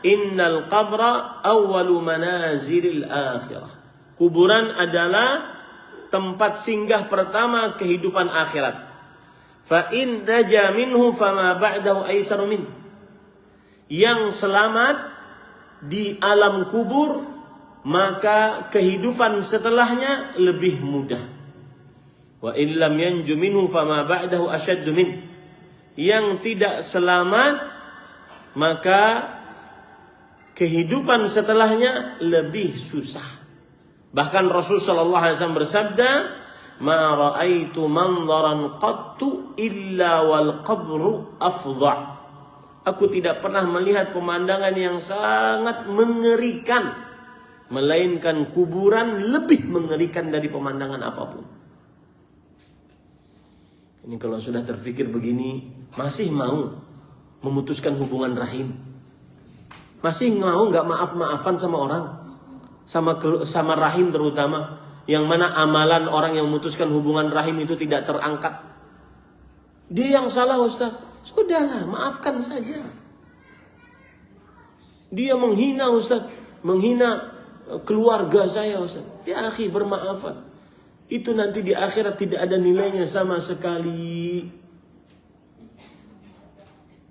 "Innal qabra awwalu manazilil akhirah." Kuburan adalah tempat singgah pertama kehidupan akhirat. Fa in naja minhu fama ba'dahu aisaru min. Yang selamat di alam kubur, maka kehidupan setelahnya lebih mudah. Wa in lam yanju minhu fama ba'dahu ashaddu min. Yang tidak selamat, maka kehidupan setelahnya lebih susah. Bahkan Rasul sallallahu alaihi wasallam bersabda, "Ma ra'aitu manzaran qattu illa wal qabru afdha." Aku tidak pernah melihat pemandangan yang sangat mengerikan, melainkan kuburan lebih mengerikan dari pemandangan apapun. Ini kalau sudah terfikir begini, masih mau memutuskan hubungan rahim? Masih mau nggak maaf-maafan sama orang? Sama rahim terutama, yang mana amalan orang yang memutuskan hubungan rahim itu tidak terangkat. Dia yang salah, Ustaz. Sudahlah, maafkan saja. Dia menghina, Ustaz, menghina keluarga saya Ustaz. Ya akhi, bermaafan. Itu nanti di akhirat tidak ada nilainya sama sekali.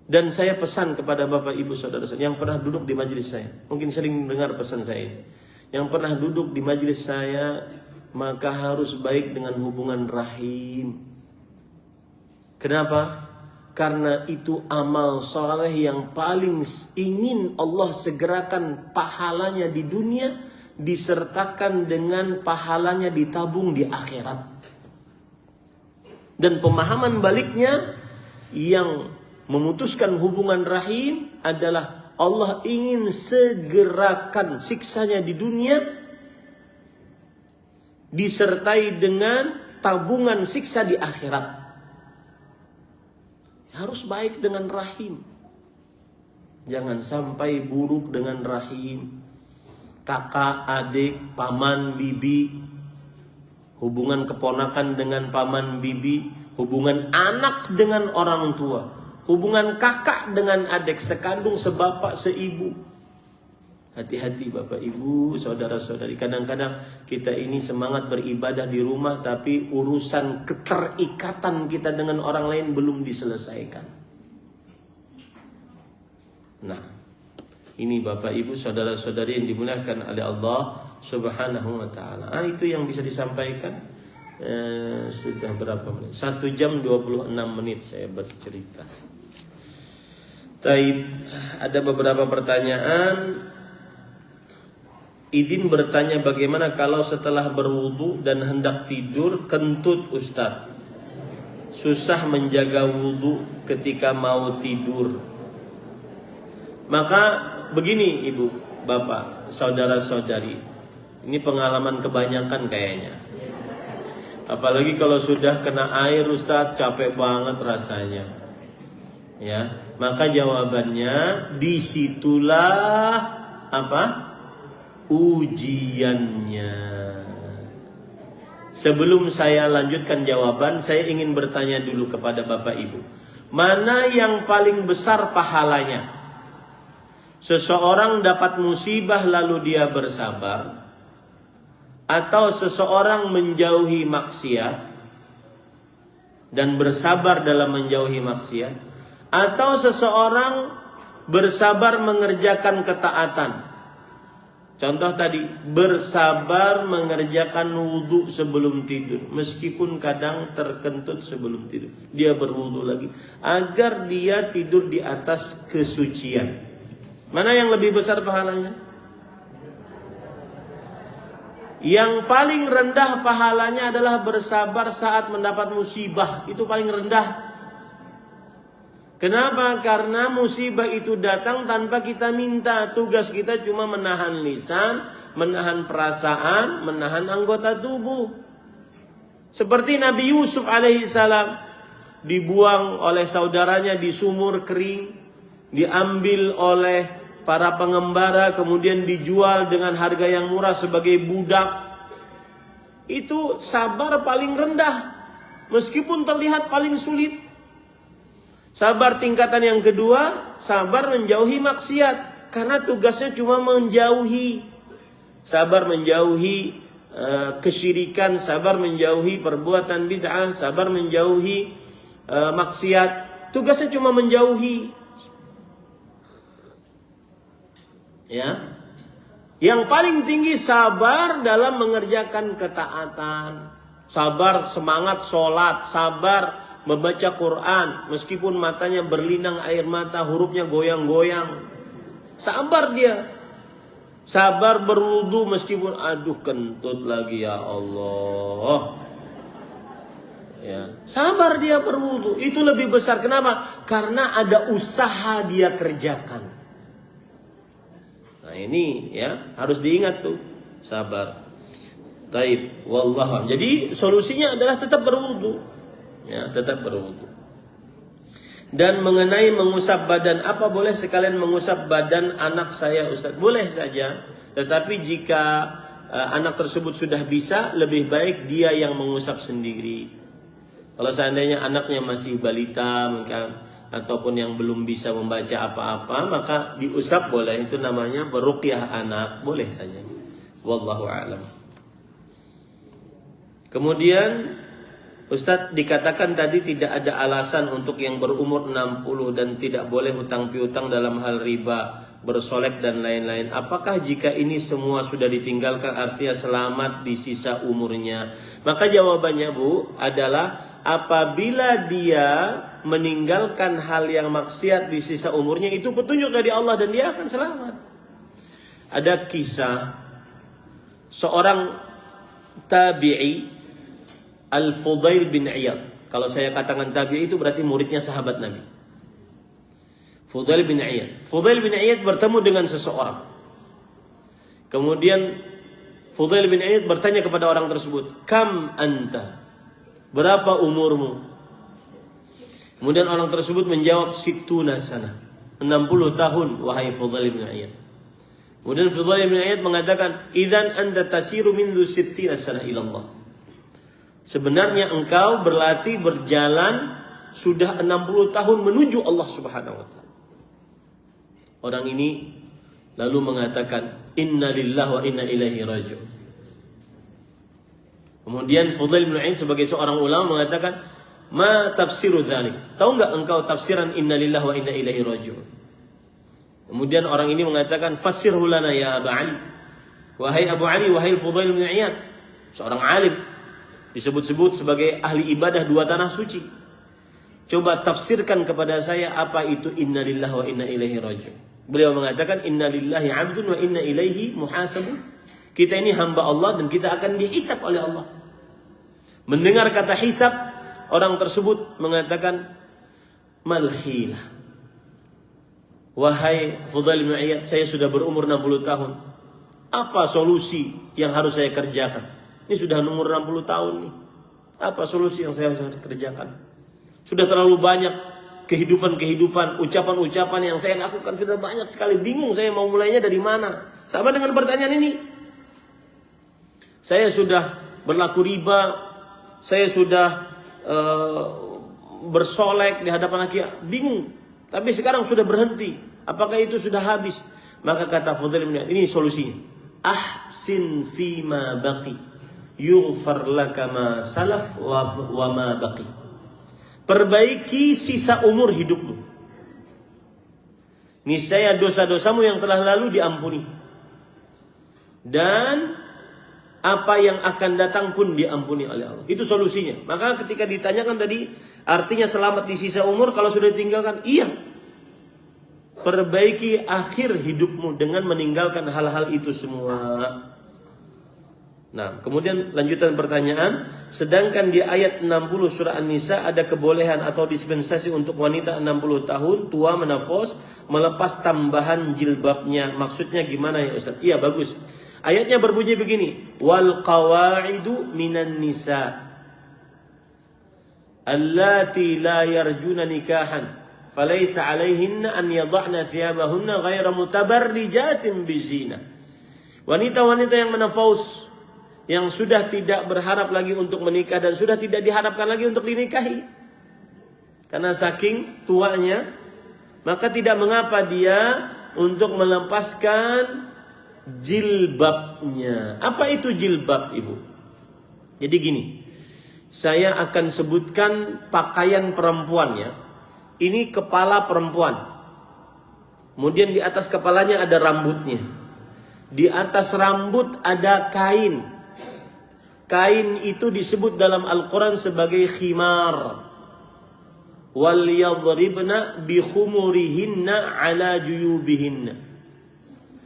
Dan saya pesan kepada Bapak Ibu saudara-saudara yang pernah duduk di majelis saya, mungkin sering dengar pesan saya ini. Yang pernah duduk di majelis saya, maka harus baik dengan hubungan rahim. Kenapa? Karena itu amal soleh yang paling ingin Allah segerakan pahalanya di dunia, disertakan dengan pahalanya ditabung di akhirat. Dan pemahaman baliknya yang memutuskan hubungan rahim adalah Allah ingin segerakan siksanya di dunia disertai dengan tabungan siksa di akhirat. Harus baik dengan rahim. Jangan sampai buruk dengan rahim. Kakak, adik, paman, bibi, hubungan keponakan dengan paman, bibi, hubungan anak dengan orang tua, hubungan kakak dengan adik, sekandung, sebapak, seibu. Hati-hati Bapak Ibu, saudara-saudari. Kadang-kadang kita ini semangat beribadah di rumah, tapi urusan keterikatan kita dengan orang lain belum diselesaikan. Nah, ini Bapak Ibu, saudara-saudari yang dimuliakan oleh Allah Subhanahu wa ta'ala. Itu yang bisa disampaikan. Sudah berapa menit? 1 jam 26 menit saya bercerita. Taib, ada beberapa pertanyaan. Izin bertanya, bagaimana kalau setelah berwudu dan hendak tidur kentut Ustaz? Susah menjaga wudu ketika mau tidur. Maka begini Ibu, Bapak, saudara-saudari. Ini pengalaman kebanyakan kayaknya. Apalagi kalau sudah kena air Ustaz, capek banget rasanya. Ya, maka jawabannya disitulah apa? Ujiannya. Sebelum saya lanjutkan jawaban, saya ingin bertanya dulu kepada Bapak Ibu. Mana yang paling besar pahalanya? Seseorang dapat musibah lalu dia bersabar, atau seseorang menjauhi maksiat dan bersabar dalam menjauhi maksiat, atau seseorang bersabar mengerjakan ketaatan. Contoh tadi, bersabar mengerjakan wudu sebelum tidur, meskipun kadang terkentut sebelum tidur, dia berwudu lagi agar dia tidur di atas kesucian. Mana yang lebih besar pahalanya? Yang paling rendah pahalanya adalah bersabar saat mendapat musibah. Itu paling rendah. Kenapa? Karena musibah itu datang tanpa kita minta. Tugas kita cuma menahan lisan, menahan perasaan, menahan anggota tubuh. Seperti Nabi Yusuf alaihissalam, dibuang oleh saudaranya di sumur kering, diambil oleh para pengembara, kemudian dijual dengan harga yang murah sebagai budak. Itu sabar paling rendah, meskipun terlihat paling sulit. Sabar tingkatan yang kedua, sabar menjauhi maksiat, karena tugasnya cuma menjauhi. Sabar menjauhi kesyirikan, sabar menjauhi perbuatan bid'ah, sabar menjauhi maksiat. Tugasnya cuma menjauhi. Ya. Yang paling tinggi sabar dalam mengerjakan ketaatan. Sabar semangat sholat, sabar membaca Quran, meskipun matanya berlinang air mata, hurufnya goyang-goyang. Sabar dia. Sabar berwudu meskipun aduh kentut lagi ya Allah. Ya, sabar dia berwudu. Itu lebih besar. Kenapa? Karena ada usaha dia kerjakan. Nah ini ya harus diingat tuh, sabar. Taib, wallahu. Jadi solusinya adalah tetap berwudu. Ya, tetap berwudu. Dan mengenai mengusap badan, apa boleh sekalian mengusap badan anak saya Ustaz? Boleh saja. Tetapi jika anak tersebut sudah bisa, lebih baik dia yang mengusap sendiri. Kalau seandainya anaknya masih balita mungkin, ataupun yang belum bisa membaca apa-apa, maka diusap boleh. Itu namanya beruqyah anak, boleh saja. Wallahu a'lam. Kemudian Ustadz, dikatakan tadi tidak ada alasan untuk yang berumur 60 dan tidak boleh hutang piutang dalam hal riba, bersolek dan lain-lain. Apakah jika ini semua sudah ditinggalkan artinya selamat di sisa umurnya? Maka jawabannya Bu adalah apabila dia meninggalkan hal yang maksiat di sisa umurnya, itu petunjuk dari Allah dan dia akan selamat. Ada kisah seorang tabi'i Al-Fudail bin Iyad. Kalau saya katakan tabi'i itu berarti muridnya sahabat Nabi. Fudail bin Iyad. Fudail bin Iyad bertemu dengan seseorang. Kemudian Fudail bin Iyad bertanya kepada orang tersebut, "Kam anta?" Berapa umurmu? Kemudian orang tersebut menjawab, "Sittuna sana." 60 tahun wahai Fudail bin Iyad. Kemudian Fudail bin Iyad mengatakan, "Idzan anta tasiru mindu sittina sana ila Allah." Sebenarnya engkau berlatih berjalan sudah 60 tahun menuju Allah Subhanahu wa taala. Orang ini lalu mengatakan, "Inna lillahi wa inna ilaihi raji'un." Kemudian Fudail bin Iyad sebagai seorang ulama mengatakan, "Ma tafsiru dzalik?" Tahu enggak engkau tafsiran inna lillahi wa inna ilaihi raji'un? Kemudian orang ini mengatakan, "Fassirhu lana ya Abu Ali." Wahai Abu Ali, wahai Fudail bin Iyad, seorang alim, disebut-sebut sebagai ahli ibadah 2 tanah suci. Coba tafsirkan kepada saya apa itu inna lillahi wa inna ilaihi raji'un. Beliau mengatakan inna lillahi 'abdun wa inna ilaihi muhasabun. Kita ini hamba Allah dan kita akan dihisab oleh Allah. Mendengar kata hisab, orang tersebut mengatakan malhilah. Wahai Fudail bin Iyad, saya sudah berumur 60 tahun. Apa solusi yang harus saya kerjakan? Ini sudah umur 60 tahun nih. Apa solusi yang saya harus kerjakan? Sudah terlalu banyak kehidupan-kehidupan, ucapan-ucapan yang saya lakukan sudah banyak sekali. Bingung saya mau mulainya dari mana. Sama dengan pertanyaan ini. Saya sudah berlaku riba. Saya sudah bersolek di hadapan hakim. Bingung. Tapi sekarang sudah berhenti. Apakah itu sudah habis? Maka kata Fudail bin Iyad, ini solusinya. Ahsin fima baqi. Yughfar laka ma salaf wa ma baqi. Perbaiki sisa umur hidupmu. Niscaya dosa-dosamu yang telah lalu diampuni. Dan apa yang akan datang pun diampuni oleh Allah. Itu solusinya. Maka ketika ditanyakan tadi, artinya selamat di sisa umur kalau sudah ditinggalkan? Iya. Perbaiki akhir hidupmu dengan meninggalkan hal-hal itu semua. Nah, kemudian lanjutan pertanyaan, sedangkan di ayat 60 surah An-Nisa ada kebolehan atau dispensasi untuk wanita 60 tahun tua menafos melepas tambahan jilbabnya. Maksudnya gimana ya Ustaz? Iya, bagus. Ayatnya berbunyi begini, wal qawaidu minan nisa allati la yarjuna nikahan falaysa 'alaihinna an yadh'na thiyabahunna ghayra mutabarrijatin bizina. Wanita-wanita yang menafos, yang sudah tidak berharap lagi untuk menikah dan sudah tidak diharapkan lagi untuk dinikahi karena saking tuanya, maka tidak mengapa dia untuk melepaskan jilbabnya. Apa itu jilbab, Ibu? Jadi gini, saya akan sebutkan pakaian perempuan ya. Ini kepala perempuan. Kemudian di atas kepalanya ada rambutnya. Di atas rambut ada kain. Kain itu disebut dalam Al-Quran sebagai khimar. Wal yadribna bi khumurihinna ala juyubihinna.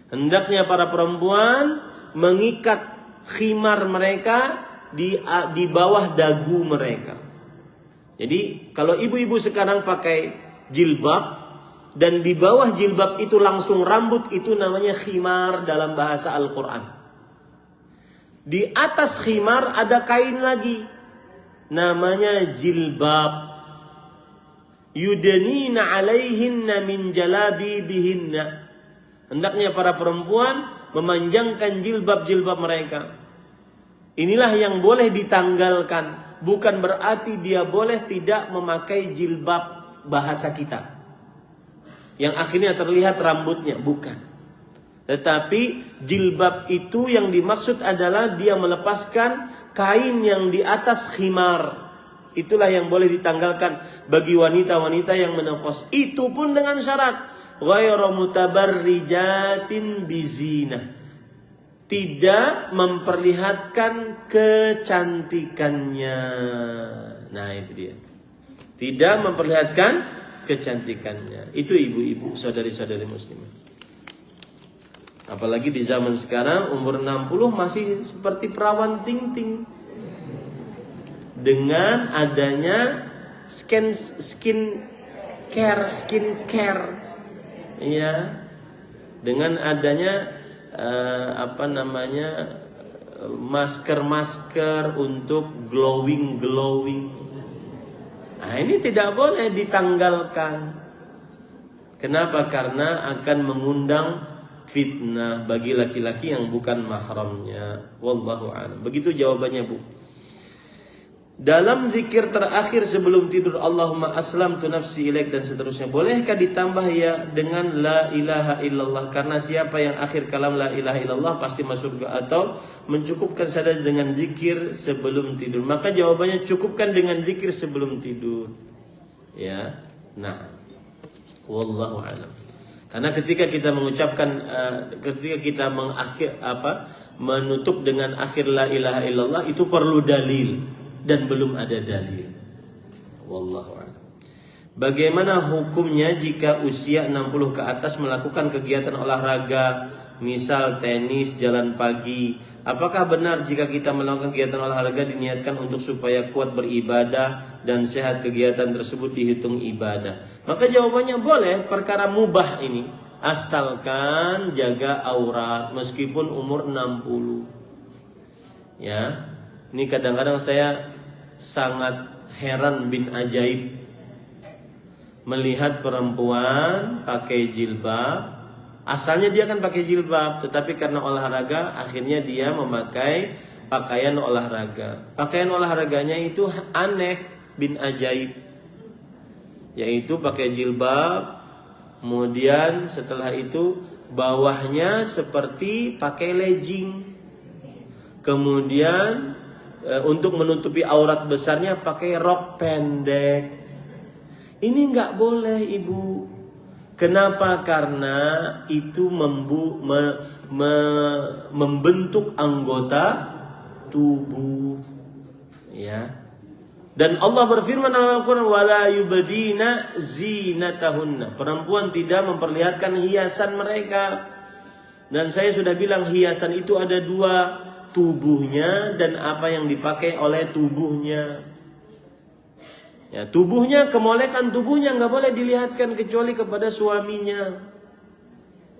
Hendaknya para perempuan mengikat khimar mereka di bawah dagu mereka. Jadi kalau ibu-ibu sekarang pakai jilbab dan di bawah jilbab itu langsung rambut, itu namanya khimar dalam bahasa Al-Quran. Di atas khimar ada kain lagi, namanya jilbab. Yudanina alaihinna min jalabibihinna. Hendaknya para perempuan memanjangkan jilbab-jilbab mereka. Inilah yang boleh ditanggalkan. Bukan berarti dia boleh tidak memakai jilbab bahasa kita, yang akhirnya terlihat rambutnya. Bukan. Tetapi jilbab itu yang dimaksud adalah dia melepaskan kain yang di atas khimar. Itulah yang boleh ditanggalkan bagi wanita-wanita yang menopause. Itu pun dengan syarat ghairu mutabarrijatin bizina. Tidak memperlihatkan kecantikannya. Nah, itu dia. Tidak memperlihatkan kecantikannya. Itu ibu-ibu, saudari-saudari muslimah. Apalagi di zaman sekarang umur 60 masih seperti perawan ting-ting. Dengan adanya skin care, ya, dengan adanya masker untuk glowing. Nah, ini tidak boleh ditanggalkan. Kenapa? Karena akan mengundang fitnah bagi laki-laki yang bukan mahramnya. Wallahu a'lam. Begitu jawabannya, Bu. Dalam zikir terakhir sebelum tidur, Allahumma aslamtu nafsi ilaik dan seterusnya, bolehkah ditambah ya dengan la ilaha illallah? Karena siapa yang akhir kalam la ilaha illallah pasti masuk surga, atau mencukupkan saja dengan zikir sebelum tidur? Maka jawabannya cukupkan dengan zikir sebelum tidur. Ya. Nah, wallahu a'lam. Karena ketika kita mengucapkan ketika kita menutup dengan akhir la ilaha illallah, itu perlu dalil. Dan belum ada dalil. Wallahu a'lam. Bagaimana hukumnya jika usia 60 ke atas melakukan kegiatan olahraga, misal tenis, jalan pagi? Apakah benar jika kita melakukan kegiatan olahraga diniatkan untuk supaya kuat beribadah dan sehat, kegiatan tersebut dihitung ibadah? Maka jawabannya boleh, perkara mubah ini, asalkan jaga aurat meskipun umur 60. Ya. Ini kadang-kadang saya sangat heran bin ajaib melihat perempuan pakai jilbab. Asalnya dia kan pakai jilbab, tetapi karena olahraga akhirnya dia memakai pakaian olahraga. Pakaian olahraganya itu aneh bin ajaib, yaitu pakai jilbab, kemudian setelah itu bawahnya seperti pakai legging, kemudian untuk menutupi aurat besarnya pakai rok pendek. Ini nggak boleh, Ibu. Kenapa? Karena itu membentuk anggota tubuh, ya. Dan Allah berfirman dalam Al-Quran, wala yubdina zinatahunna. Perempuan tidak memperlihatkan hiasan mereka. Dan saya sudah bilang hiasan itu ada dua, tubuhnya dan apa yang dipakai oleh tubuhnya. Ya, tubuhnya, kemolekan tubuhnya nggak boleh dilihatkan kecuali kepada suaminya.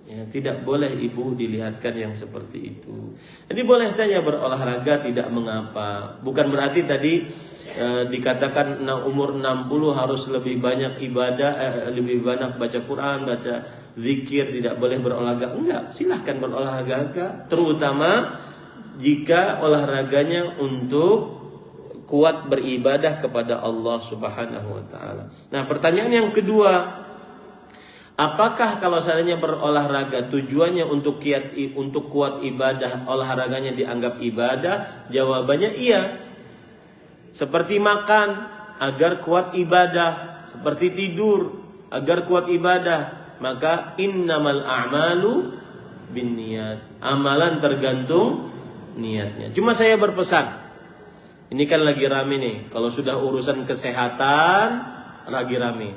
Ya, tidak boleh ibu dilihatkan yang seperti itu. Jadi boleh saja berolahraga, tidak mengapa. Bukan berarti tadi dikatakan umur 60 harus lebih banyak ibadah, lebih banyak baca Quran, baca zikir, tidak boleh berolahraga. Enggak, silahkan berolahraga, terutama jika olahraganya untuk kuat beribadah kepada Allah Subhanahu wa taala. Nah, pertanyaan yang kedua, apakah kalau seandainya berolahraga tujuannya untuk kuat ibadah, olahraganya dianggap ibadah? Jawabannya iya. Seperti makan agar kuat ibadah, seperti tidur agar kuat ibadah, maka innamal a'malu binniyat. Amalan tergantung niatnya. Cuma saya berpesan, ini kan lagi rame nih, kalau sudah urusan kesehatan lagi rame.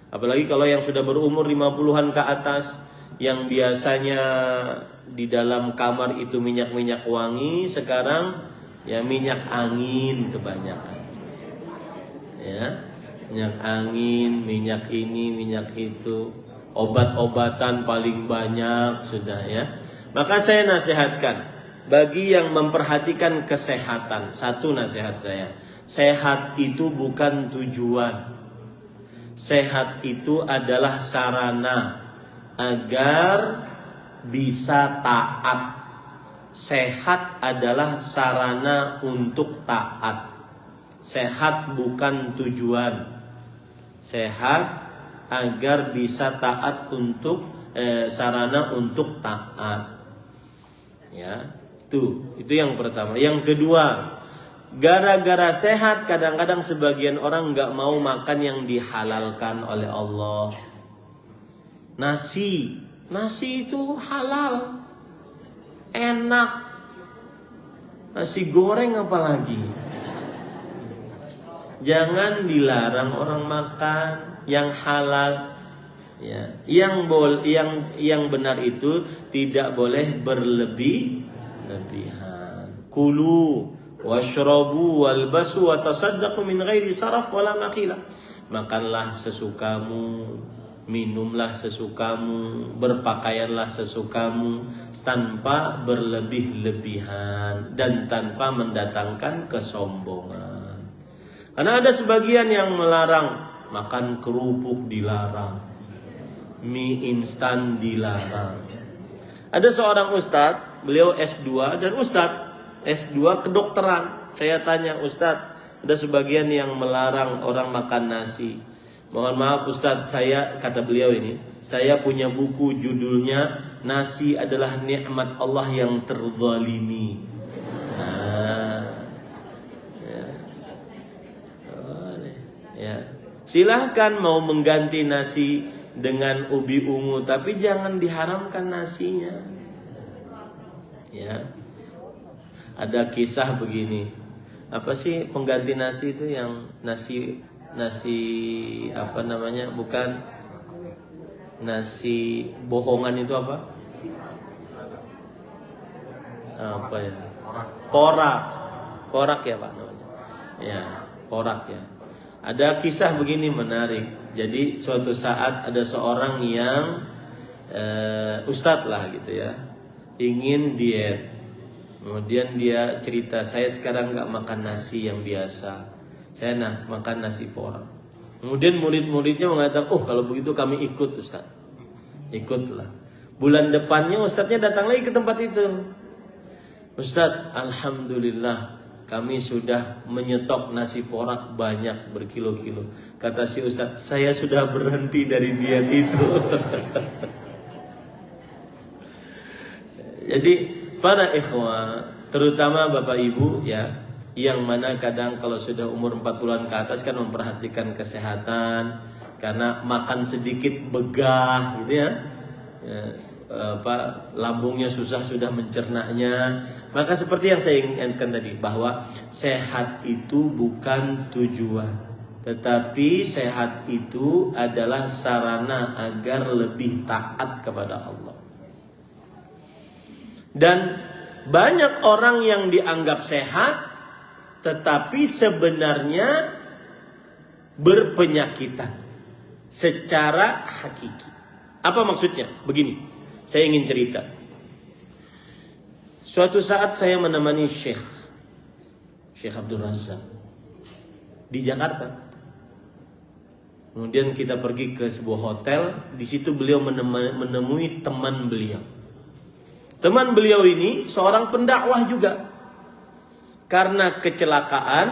Apalagi kalau yang sudah berumur 50-an ke atas, yang biasanya di dalam kamar itu minyak-minyak wangi, sekarang ya minyak angin kebanyakan. Ya, minyak angin, minyak ini, minyak itu, obat-obatan paling banyak sudah ya. Maka saya nasihatkan bagi yang memperhatikan kesehatan, satu nasihat saya, sehat itu bukan tujuan. Sehat itu adalah sarana agar bisa taat. Sehat adalah sarana untuk taat. Sehat bukan tujuan. Sehat agar bisa taat untuk sarana untuk taat. Ya, itu yang pertama. Yang kedua, gara-gara sehat kadang-kadang sebagian orang nggak mau makan yang dihalalkan oleh Allah. Nasi itu halal, enak. Nasi goreng apalagi. Jangan dilarang orang makan yang halal. Ya, yang benar itu tidak boleh berlebihan. Kulu washrabu walbasu wa tasaddaqu min ghairi saraf wala maqila. Makanlah sesukamu, minumlah sesukamu, berpakaianlah sesukamu tanpa berlebih-lebihan dan tanpa mendatangkan kesombongan. Karena ada sebagian yang melarang, makan kerupuk dilarang, mie instan dilarang. Ada seorang ustadz, beliau S2 dan ustadz S2 kedokteran. Saya tanya, Ustadz, ada sebagian yang melarang orang makan nasi. Mohon maaf Ustadz, kata beliau ini, saya punya buku judulnya Nasi adalah Nikmat Allah yang Terzalimi. Ya. Silahkan mau mengganti nasi dengan ubi ungu, tapi jangan diharamkan nasinya. Ya. Ada kisah begini. Apa sih pengganti nasi itu yang nasi apa namanya? Bukan nasi bohongan itu apa? Apa ya? Porak ya Pak namanya. Ya, porak ya. Ada kisah begini menarik. Jadi suatu saat ada seorang yang ustadz lah gitu ya, ingin diet. Kemudian dia cerita, saya sekarang nggak makan nasi yang biasa, saya makan nasi porak. Kemudian murid-muridnya mengatakan, oh kalau begitu kami ikut Ustaz. Ikutlah. Bulan depannya Ustaznya datang lagi ke tempat itu. Ustaz, alhamdulillah kami sudah menyetok nasi porak banyak berkilo-kilo. Kata si Ustaz, saya sudah berhenti dari diet itu. Jadi para ikhwah, terutama Bapak Ibu ya, yang mana kadang kalau sudah umur 40-an ke atas kan memperhatikan kesehatan karena makan sedikit begah gitu ya. Lambungnya susah sudah mencernanya. Maka seperti yang saya ingatkan tadi, bahwa sehat itu bukan tujuan, tetapi sehat itu adalah sarana agar lebih taat kepada Allah. Dan banyak orang yang dianggap sehat tetapi sebenarnya berpenyakitan secara hakiki. Apa maksudnya? Begini, saya ingin cerita. Suatu saat saya menemani Syekh Abdul Razak di Jakarta. Kemudian kita pergi ke sebuah hotel. Di situ beliau menemui teman beliau. Teman beliau ini seorang pendakwah juga. Karena kecelakaan,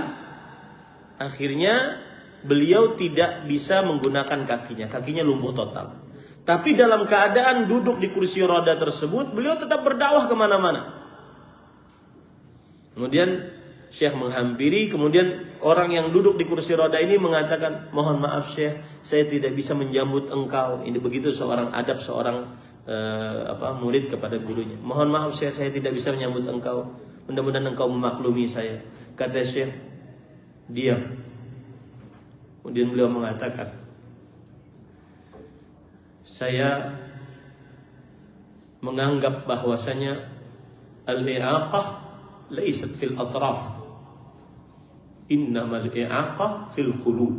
akhirnya beliau tidak bisa menggunakan kakinya. Kakinya lumpuh total. Tapi dalam keadaan duduk di kursi roda tersebut, beliau tetap berdakwah kemana-mana. Kemudian Syekh menghampiri, kemudian orang yang duduk di kursi roda ini mengatakan, mohon maaf Syekh, saya tidak bisa menjemput engkau. Ini begitu seorang adab seorang murid kepada gurunya. Mohon maaf Syekh, saya tidak bisa menyambut engkau. Mudah-mudahan engkau memaklumi saya. Kata Syekh, diam. Kemudian beliau mengatakan, saya menganggap bahwasanya al-i'aqah laysat fil atraf, innamal i'aqah fil qulub.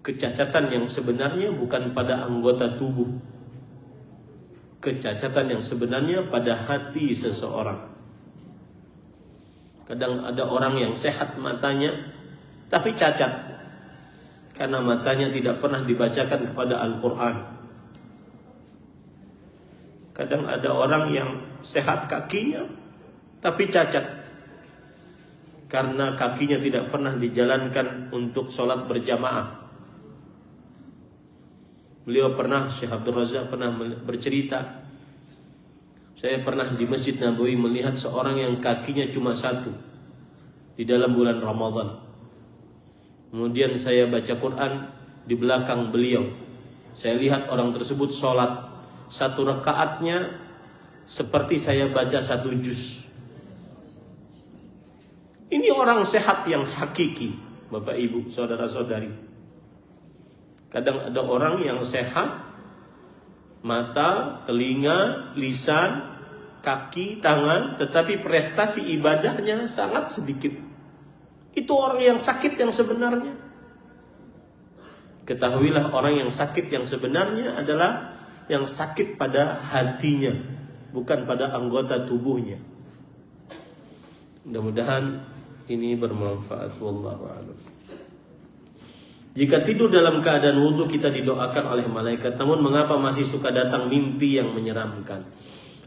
Kecacatan yang sebenarnya bukan pada anggota tubuh. Kecacatan yang sebenarnya pada hati seseorang. Kadang ada orang yang sehat matanya tapi cacat karena matanya tidak pernah dibacakan kepada Al-Quran. Kadang ada orang yang sehat kakinya tapi cacat karena kakinya tidak pernah dijalankan untuk sholat berjamaah. Beliau pernah, Syekh Abdul Razak pernah bercerita, saya pernah di Masjid Nabawi melihat seorang yang kakinya cuma satu di dalam bulan Ramadan. Kemudian saya baca Quran di belakang beliau. Saya lihat orang tersebut sholat, satu rakaatnya seperti saya baca satu juz. Ini orang sehat yang hakiki, Bapak Ibu, saudara-saudari. Kadang ada orang yang sehat, mata, telinga, lisan, kaki, tangan, tetapi prestasi ibadahnya sangat sedikit. Itu orang yang sakit yang sebenarnya. Ketahuilah, orang yang sakit yang sebenarnya adalah yang sakit pada hatinya, bukan pada anggota tubuhnya. Mudah-mudahan ini bermanfaat. Wallahu a'lam. Jika tidur dalam keadaan wudhu, kita didoakan oleh malaikat. Namun mengapa masih suka datang mimpi yang menyeramkan?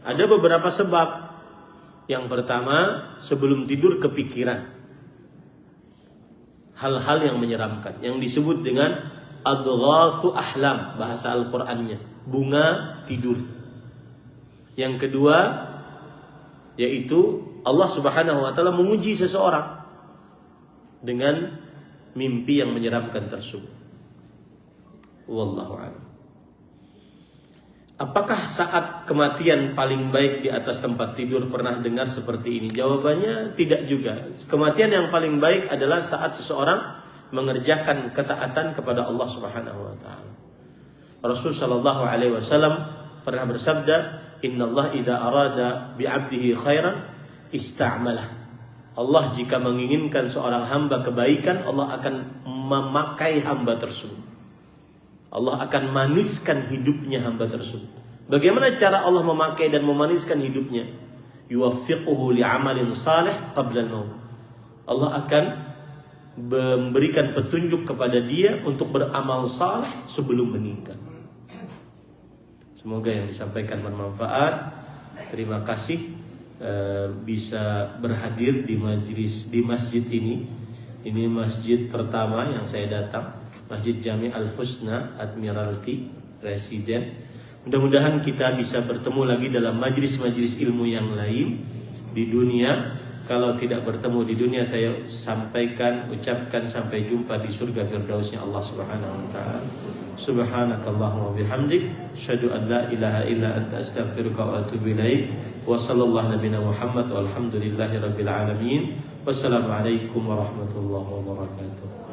Ada beberapa sebab. Yang pertama, sebelum tidur kepikiran hal-hal yang menyeramkan, yang disebut dengan adghatsu ahlam, bahasa Al-Qur'annya, bunga tidur. Yang kedua, yaitu Allah Subhanahu wa taala menguji seseorang dengan mimpi yang menyeramkan tersebut. Wallahu a'lam. Apakah saat kematian paling baik di atas tempat tidur? Pernah dengar seperti ini? Jawabannya tidak juga. Kematian yang paling baik adalah saat seseorang mengerjakan ketaatan kepada Allah Subhanahu wa taala. Rasul sallallahu alaihi wasallam pernah bersabda, "Innallaha idza arada bi'abdihi khairan ista'malah." Allah jika menginginkan seorang hamba kebaikan, Allah akan memakai hamba tersebut. Allah akan maniskan hidupnya hamba tersebut. Bagaimana cara Allah memakai dan memaniskan hidupnya? Yuwaffiquhu li'amalin salih qabla al-maut. Allah akan memberikan petunjuk kepada dia untuk beramal saleh sebelum meninggal. Semoga yang disampaikan bermanfaat. Terima kasih bisa berhadir di masjid ini. Ini masjid pertama yang saya datang, Masjid Jami' Al-Husna Admiralty Residen. Mudah-mudahan kita bisa bertemu lagi dalam majlis-majlis ilmu yang lain di dunia. Kalau tidak bertemu di dunia, saya ucapkan sampai jumpa di surga firdausnya Allah Subhanahu wa taala. Subhanakallahumma bihamdik, asyhadu an la ilaha illa anta astaghfiruka wa atubu ilaik. Wa sallallahu nabiyana Muhammad walhamdulillahi rabbil alamin. Wassalamualaikum warahmatullahi wabarakatuh.